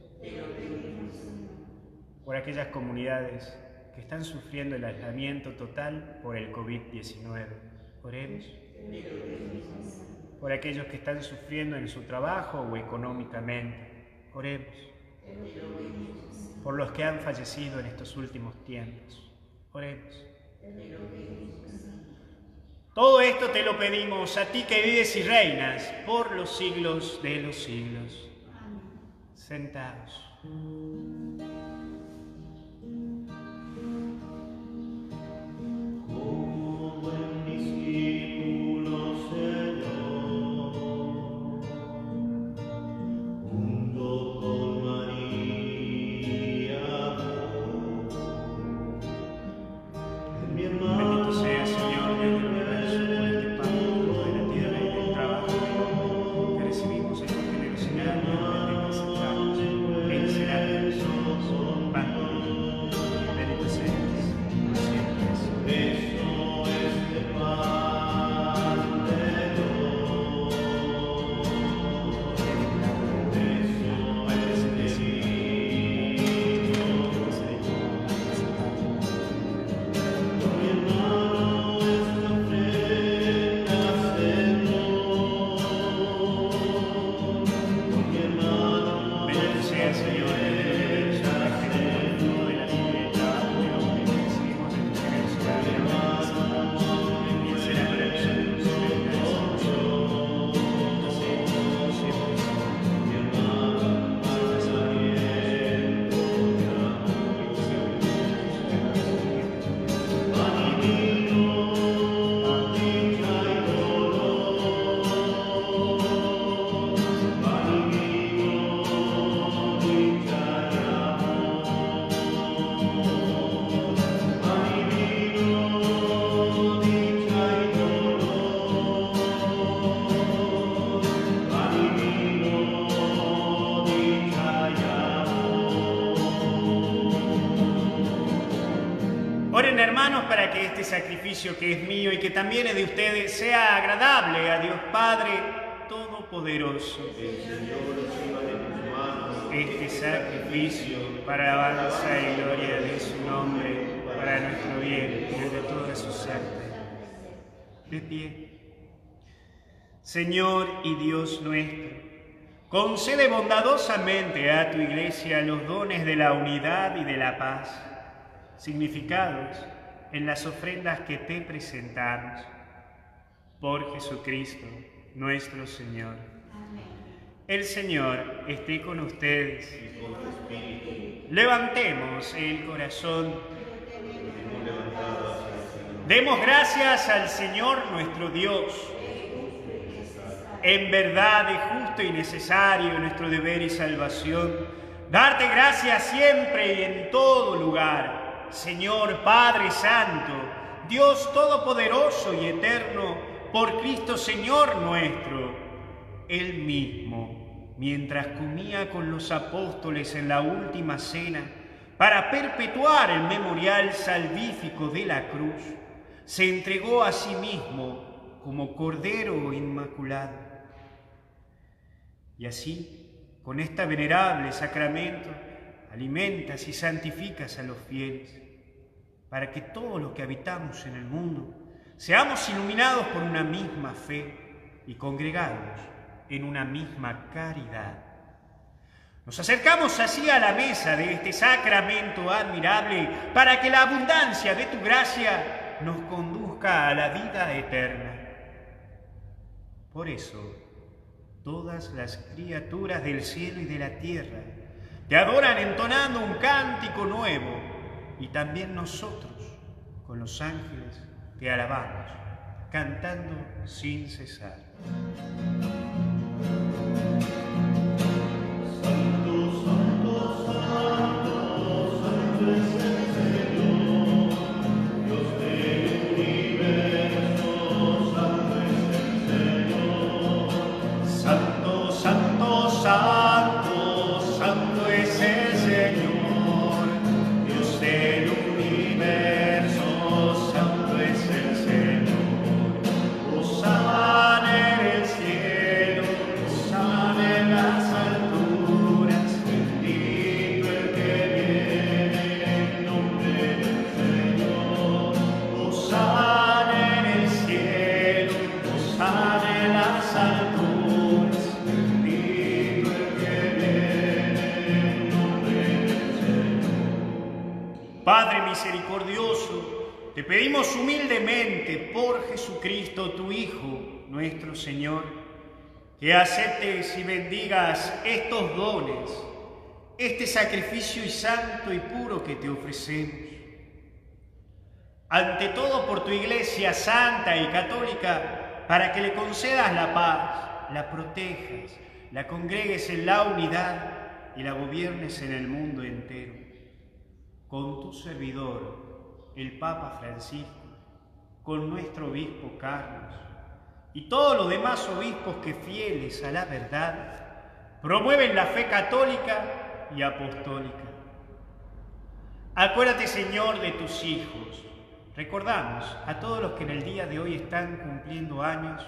Por aquellas comunidades que están sufriendo el aislamiento total por el COVID-19, oremos. Por aquellos que están sufriendo en su trabajo o económicamente, oremos. Por los que han fallecido en estos últimos tiempos, oremos. Todo esto te lo pedimos a ti que vives y reinas por los siglos de los siglos. Sentados. Oren, hermanos, para que este sacrificio que es mío y que también es de ustedes sea agradable a Dios Padre Todopoderoso. Este sacrificio para alabanza y gloria de su nombre, para nuestro bien y el de toda su santa. De pie. Señor y Dios nuestro, concede bondadosamente a tu Iglesia los dones de la unidad y de la paz, significados en las ofrendas que te presentamos. Por Jesucristo, nuestro Señor. Amén. El Señor esté con ustedes. Y con tu espíritu. Levantemos el corazón. Demos gracias al Señor nuestro Dios. En verdad es justo y necesario nuestro deber y salvación darte gracias siempre y en todo lugar, Señor Padre Santo, Dios Todopoderoso y Eterno, por Cristo Señor nuestro. Él mismo, mientras comía con los apóstoles en la última cena, para perpetuar el memorial salvífico de la cruz, se entregó a sí mismo como Cordero Inmaculado. Y así, con este venerable sacramento, alimentas y santificas a los fieles, para que todos los que habitamos en el mundo seamos iluminados por una misma fe y congregados en una misma caridad. Nos acercamos así a la mesa de este sacramento admirable para que la abundancia de tu gracia nos conduzca a la vida eterna. Por eso, todas las criaturas del cielo y de la tierra te adoran entonando un cántico nuevo, y también nosotros, con los ángeles, te alabamos, cantando sin cesar. Santo, santo, santo, santo es el Señor, Dios del universo, santo es el Señor. Santo, santo, santo, santo es el Señor, Dios del universo, santo es el Señor. Hosana en el cielo, hosana en las alturas, bendito el que viene en nombre del Señor. Hosana en el cielo, hosana en las alturas, bendito el que viene en nombre del Señor. Padre misericordioso, te pedimos humildemente por Jesucristo, tu Hijo, nuestro Señor, que aceptes y bendigas estos dones, este sacrificio y santo y puro que te ofrecemos. Ante todo por tu Iglesia santa y católica, para que le concedas la paz, la protejas, la congregues en la unidad y la gobiernes en el mundo entero. Con tu servidor, el Papa Francisco, con nuestro obispo Carlos y todos los demás obispos que, fieles a la verdad, promueven la fe católica y apostólica. Acuérdate, Señor, de tus hijos. Recordamos a todos los que en el día de hoy están cumpliendo años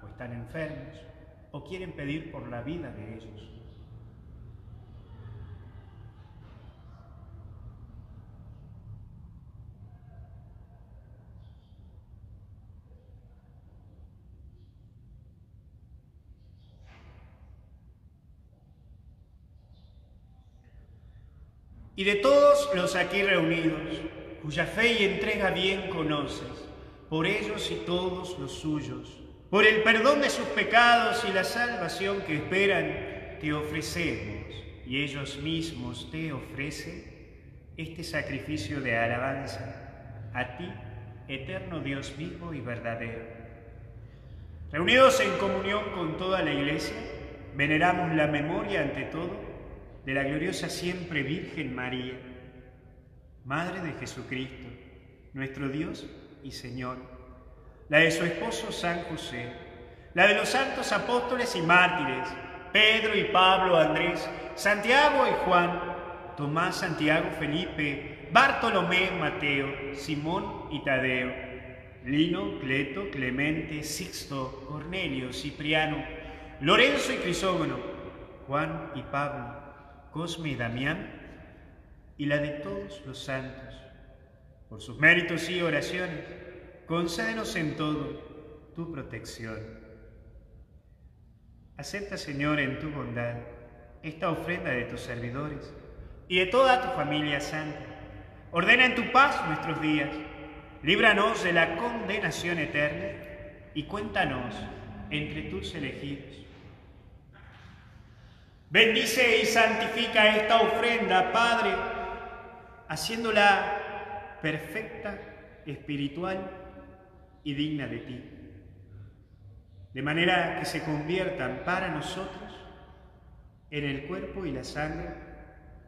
o están enfermos o quieren pedir por la vida de ellos. Y de todos los aquí reunidos, cuya fe y entrega bien conoces, por ellos y todos los suyos, por el perdón de sus pecados y la salvación que esperan, te ofrecemos, y ellos mismos te ofrecen, este sacrificio de alabanza, a ti, eterno Dios vivo y verdadero. Reunidos en comunión con toda la Iglesia, veneramos la memoria ante todo de la gloriosa siempre Virgen María, Madre de Jesucristo, nuestro Dios y Señor, la de su esposo San José, la de los santos apóstoles y mártires, Pedro y Pablo, Andrés, Santiago y Juan, Tomás, Santiago, Felipe, Bartolomé, Mateo, Simón y Tadeo, Lino, Cleto, Clemente, Sixto, Cornelio, Cipriano, Lorenzo y Crisógono, Juan y Pablo, Cosme y Damián, y la de todos los santos. Por sus méritos y oraciones, concédenos en todo tu protección. Acepta, Señor, en tu bondad esta ofrenda de tus servidores y de toda tu familia santa. Ordena en tu paz nuestros días, líbranos de la condenación eterna y cuéntanos entre tus elegidos. Bendice y santifica esta ofrenda, Padre, haciéndola perfecta espiritual y digna de ti, de manera que se conviertan para nosotros en el cuerpo y la sangre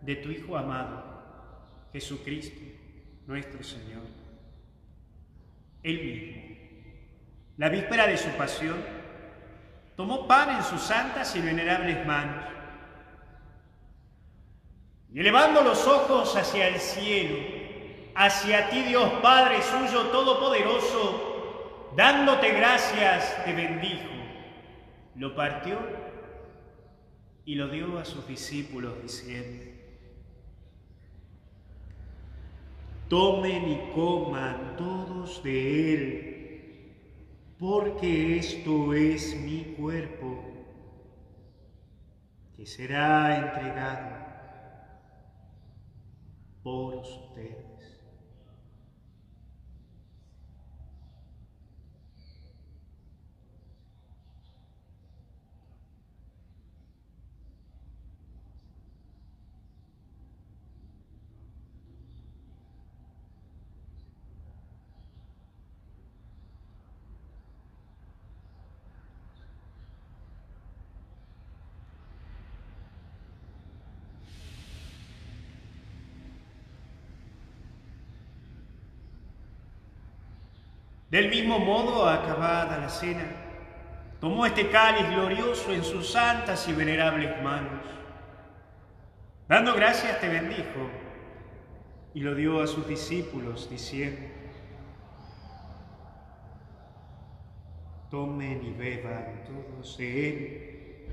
de tu Hijo amado, Jesucristo, nuestro Señor. Él mismo, la víspera de su pasión, tomó pan en sus santas y venerables manos, y elevando los ojos hacia el cielo, hacia ti, Dios Padre suyo todopoderoso, dándote gracias, te bendijo, lo partió y lo dio a sus discípulos diciendo: tomen y coman todos de él, porque esto es mi cuerpo, que será entregado por ustedes. Del mismo modo, acabada la cena, tomó este cáliz glorioso en sus santas y venerables manos. Dando gracias, te bendijo y lo dio a sus discípulos, diciendo: tomen y beban todos de él,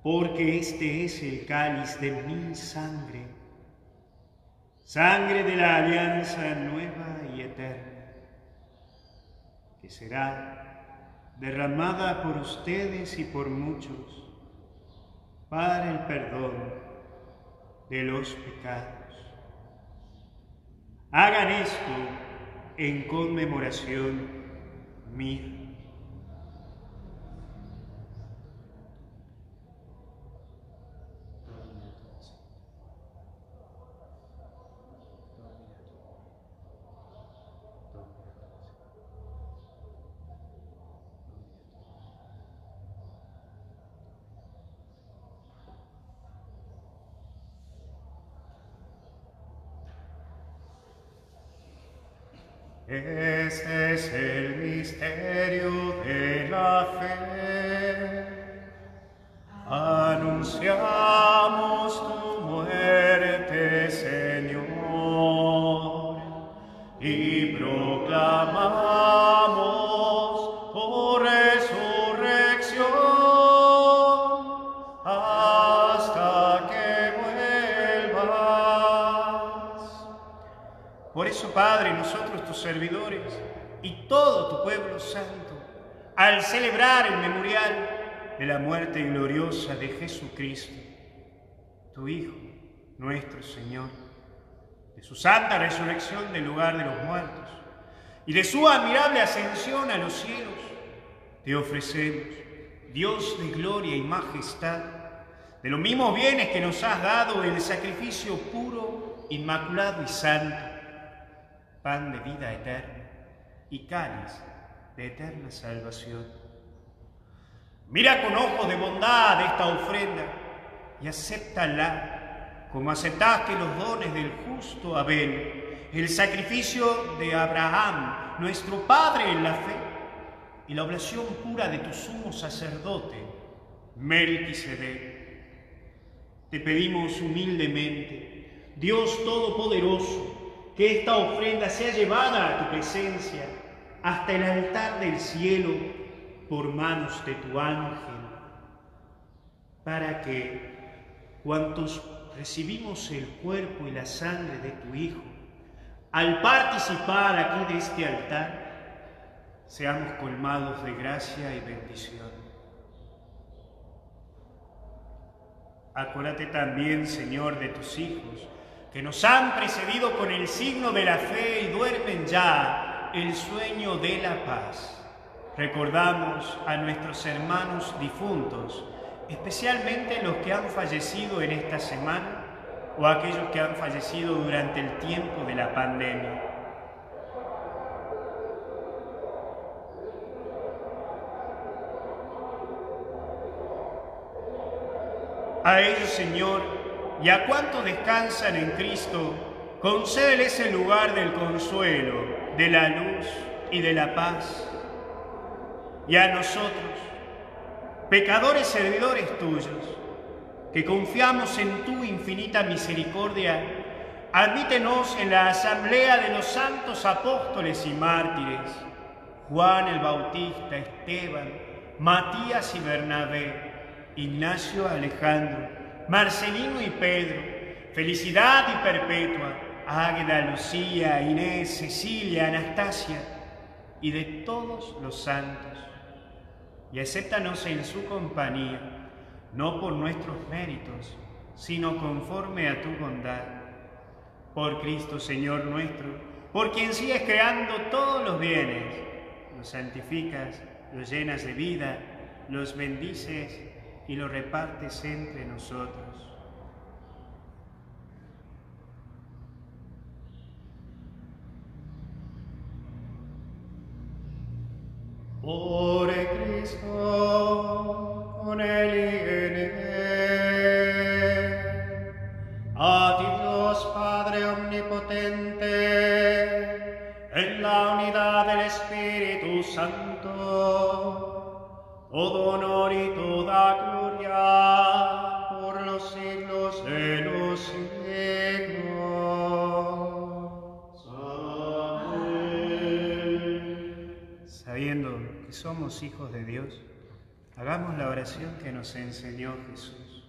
porque este es el cáliz de mi sangre, sangre de la alianza nueva y eterna, que será derramada por ustedes y por muchos para el perdón de los pecados. Hagan esto en conmemoración mía. Este es el misterio de la fe. Anunciamos tu muerte, Señor, y proclamamos tu resurrección hasta que vuelvas. Por eso, Padre, nosotros tus servidores y todo tu pueblo santo, al celebrar el memorial de la muerte gloriosa de Jesucristo, tu Hijo, nuestro Señor, de su santa resurrección del lugar de los muertos y de su admirable ascensión a los cielos, te ofrecemos, Dios de gloria y majestad, de los mismos bienes que nos has dado, el sacrificio puro, inmaculado y santo, pan de vida eterna y cáliz de eterna salvación. Mira con ojos de bondad esta ofrenda y acéptala como aceptaste los dones del justo Abel, el sacrificio de Abraham, nuestro padre en la fe, y la oblación pura de tu sumo sacerdote, Melquisedec. Te pedimos humildemente, Dios Todopoderoso, que esta ofrenda sea llevada a tu presencia hasta el altar del cielo por manos de tu ángel, para que, cuantos recibimos el cuerpo y la sangre de tu Hijo, al participar aquí de este altar, seamos colmados de gracia y bendición. Acuérdate también, Señor, de tus hijos, que nos han precedido con el signo de la fe y duermen ya el sueño de la paz. Recordamos a nuestros hermanos difuntos, especialmente los que han fallecido en esta semana o aquellos que han fallecido durante el tiempo de la pandemia. A ellos, Señor, y a cuantos descansan en Cristo, concédeles el lugar del consuelo, de la luz y de la paz. Y a nosotros, pecadores servidores tuyos, que confiamos en tu infinita misericordia, admítenos en la asamblea de los santos apóstoles y mártires, Juan el Bautista, Esteban, Matías y Bernabé, Ignacio, Alejandro, Marcelino y Pedro, Felicidad y Perpetua, Águeda, Lucía, Inés, Cecilia, Anastasia y de todos los santos. Y acéptanos en su compañía, no por nuestros méritos, sino conforme a tu bondad. Por Cristo, Señor nuestro, por quien sigues creando todos los bienes, los santificas, los llenas de vida, los bendices y los repartes entre nosotros. Por Cristo, con Él y en Él, a ti Dios Padre Omnipotente, en la unidad del Espíritu Santo, todo honor y toda gloria por los siglos de los siglos. Sabiendo que somos hijos de Dios, hagamos la oración que nos enseñó Jesús.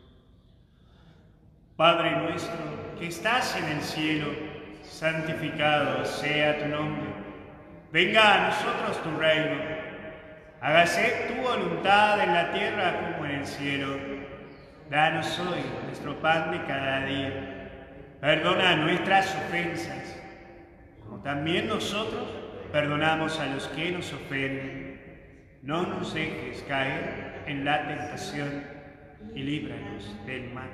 Padre nuestro que estás en el cielo, santificado sea tu nombre. Venga a nosotros tu reino. Hágase tu voluntad en la tierra como en el cielo. Danos hoy nuestro pan de cada día. Perdona nuestras ofensas, como también nosotros perdonamos a los que nos ofenden. No nos dejes caer en la tentación y líbranos del mal.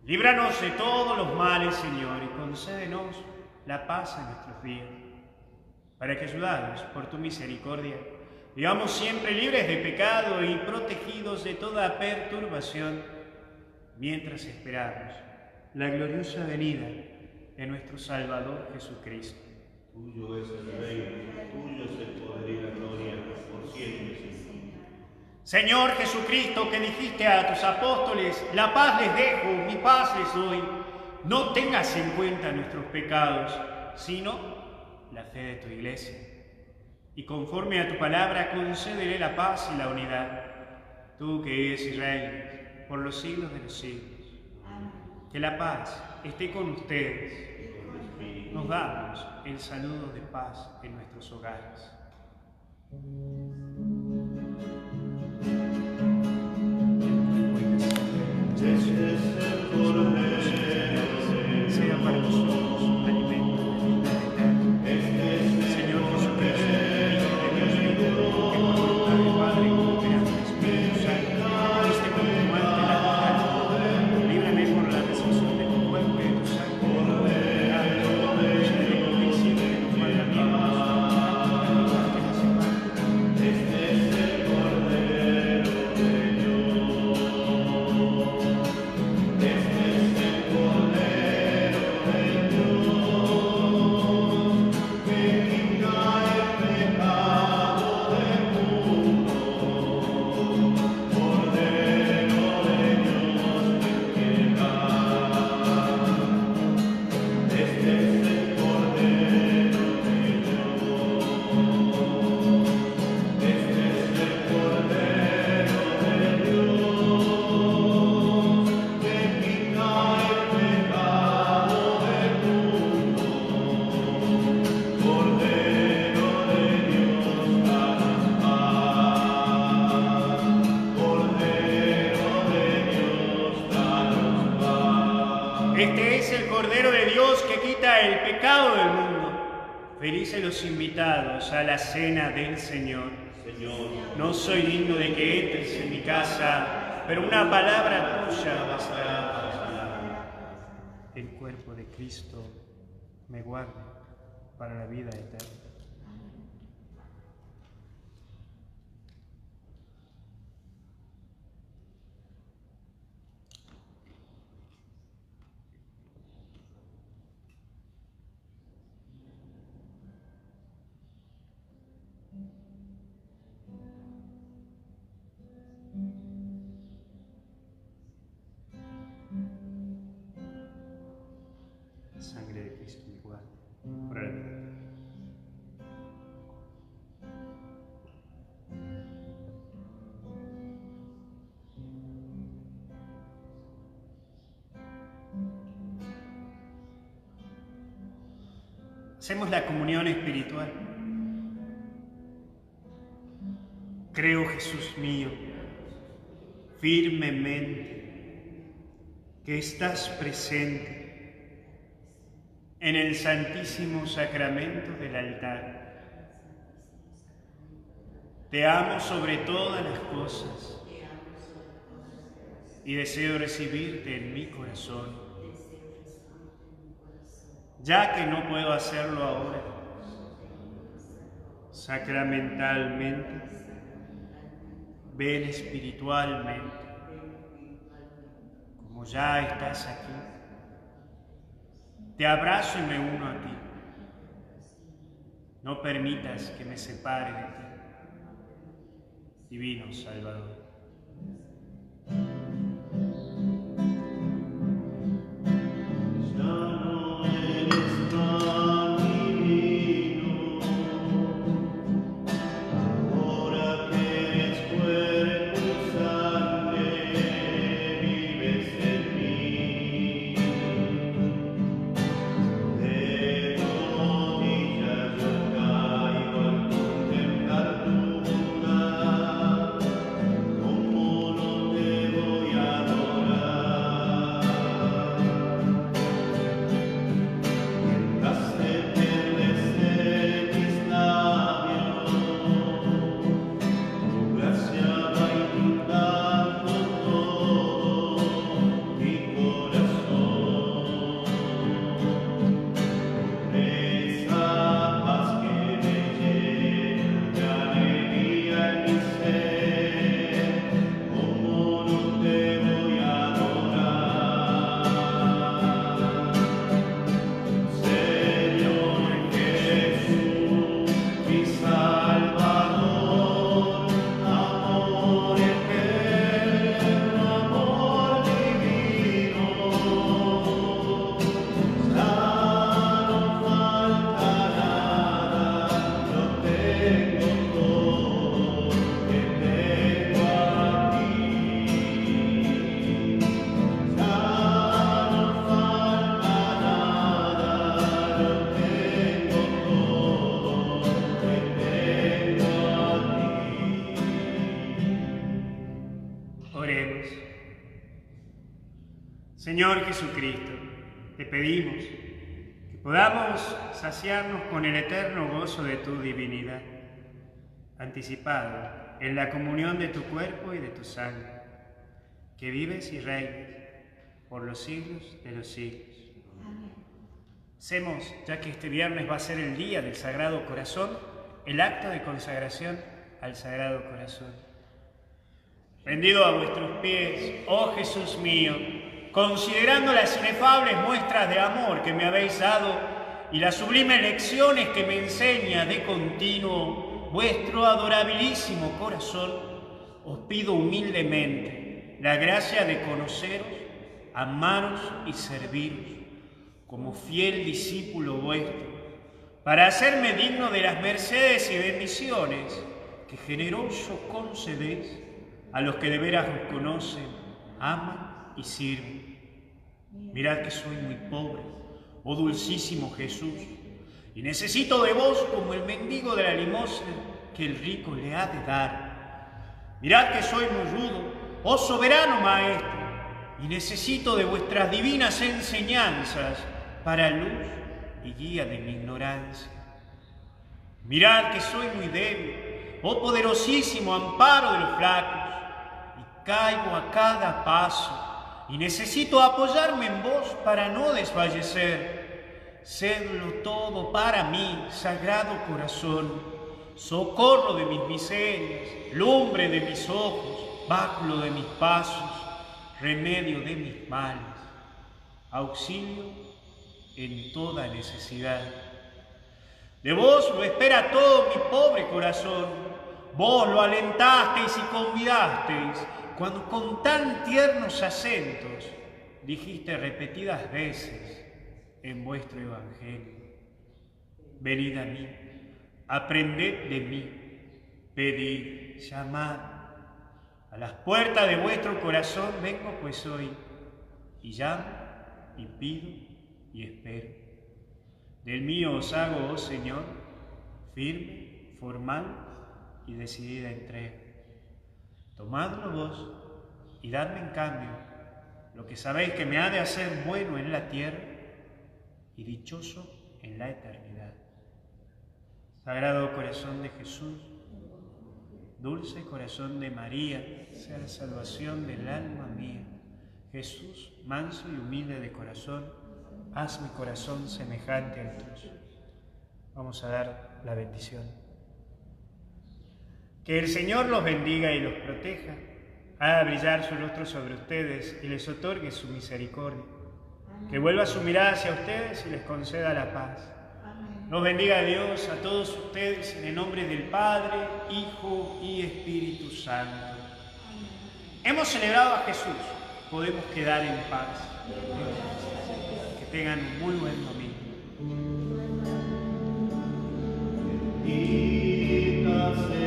Líbranos de todos los males, Señor, y concédenos la paz en nuestros días, para que, ayudados por tu misericordia, vivamos siempre libres de pecado y protegidos de toda perturbación, mientras esperamos la gloriosa venida de nuestro Salvador Jesucristo. Tuyo es el reino, tuyo es el poder y la gloria, por siempre, Señor. Señor Jesucristo, que dijiste a tus apóstoles, la paz les dejo, mi paz les doy, no tengas en cuenta nuestros pecados, sino la fe de tu iglesia. Y conforme a tu palabra, concédele la paz y la unidad, tú que eres y reinas por los siglos de los siglos. Que la paz esté con ustedes. Nos damos el saludo de paz en nuestros hogares. Sea para nosotros alimento de vida eterna. Señor Jesucristo, Hijo de Dios vivo, que por voluntad del Padre cooperando el Espíritu Santo, fuiste con tu muerte en la cruz, líbrame por la recepción de tu cuerpo y de tu sangre, concédeme cumplir siempre tus mandamientos, igual que nos separa. Este es el Cordero de Dios que quita el pecado del mundo. Felices los invitados a la cena del Señor. No soy digno de que entres en mi casa, pero una palabra tuya bastará para sanar. El cuerpo de Cristo me guarde para la vida eterna. Hacemos la comunión espiritual. Creo, Jesús mío, firmemente que estás presente en el santísimo sacramento del altar. Te amo sobre todas las cosas y deseo recibirte en mi corazón. Ya que no puedo hacerlo ahora, sacramentalmente, ven espiritualmente, como ya estás aquí. Te abrazo y me uno a ti. No permitas que me separe de ti, Divino Salvador. Señor Jesucristo, te pedimos que podamos saciarnos con el eterno gozo de tu divinidad, anticipado en la comunión de tu cuerpo y de tu sangre, que vives y reinas por los siglos de los siglos. Amén. Hacemos, ya que este viernes va a ser el día del Sagrado Corazón, el acto de consagración al Sagrado Corazón. Rendido a vuestros pies, oh Jesús mío, considerando las inefables muestras de amor que me habéis dado y las sublimes lecciones que me enseña de continuo vuestro adorabilísimo corazón, os pido humildemente la gracia de conoceros, amaros y serviros como fiel discípulo vuestro, para hacerme digno de las mercedes y bendiciones que generoso concedéis a los que de veras os conocen, aman y sirven. Mirad que soy muy pobre, oh dulcísimo Jesús, y necesito de vos como el mendigo de la limosna que el rico le ha de dar. Mirad que soy muy rudo, oh soberano Maestro, y necesito de vuestras divinas enseñanzas para luz y guía de mi ignorancia. Mirad que soy muy débil, oh poderosísimo amparo de los flacos, y caigo a cada paso, y necesito apoyarme en vos para no desfallecer. Sedlo todo para mí, Sagrado Corazón, socorro de mis miserias, lumbre de mis ojos, báculo de mis pasos, remedio de mis males, auxilio en toda necesidad. De vos lo espera todo mi pobre corazón. Vos lo alentasteis y convidasteis cuando con tan tiernos acentos dijiste repetidas veces en vuestro Evangelio: venid a mí, aprended de mí, pedid, llamad. A las puertas de vuestro corazón vengo pues hoy, y llamo, y pido, y espero. Del mío os hago, oh Señor, firme, formal y decidida entrega. Tomadlo vos y dadme en cambio lo que sabéis que me ha de hacer bueno en la tierra y dichoso en la eternidad. Sagrado corazón de Jesús, dulce corazón de María, sea la salvación del alma mía. Jesús, manso y humilde de corazón, haz mi corazón semejante al tuyo. Vamos a dar la bendición. Que el Señor los bendiga y los proteja, haga brillar su rostro sobre ustedes y les otorgue su misericordia. Que vuelva su mirada hacia ustedes y les conceda la paz. Nos bendiga Dios a todos ustedes en el nombre del Padre, Hijo y Espíritu Santo. Hemos celebrado a Jesús, podemos quedar en paz. Que tengan un muy buen domingo. Bendita sea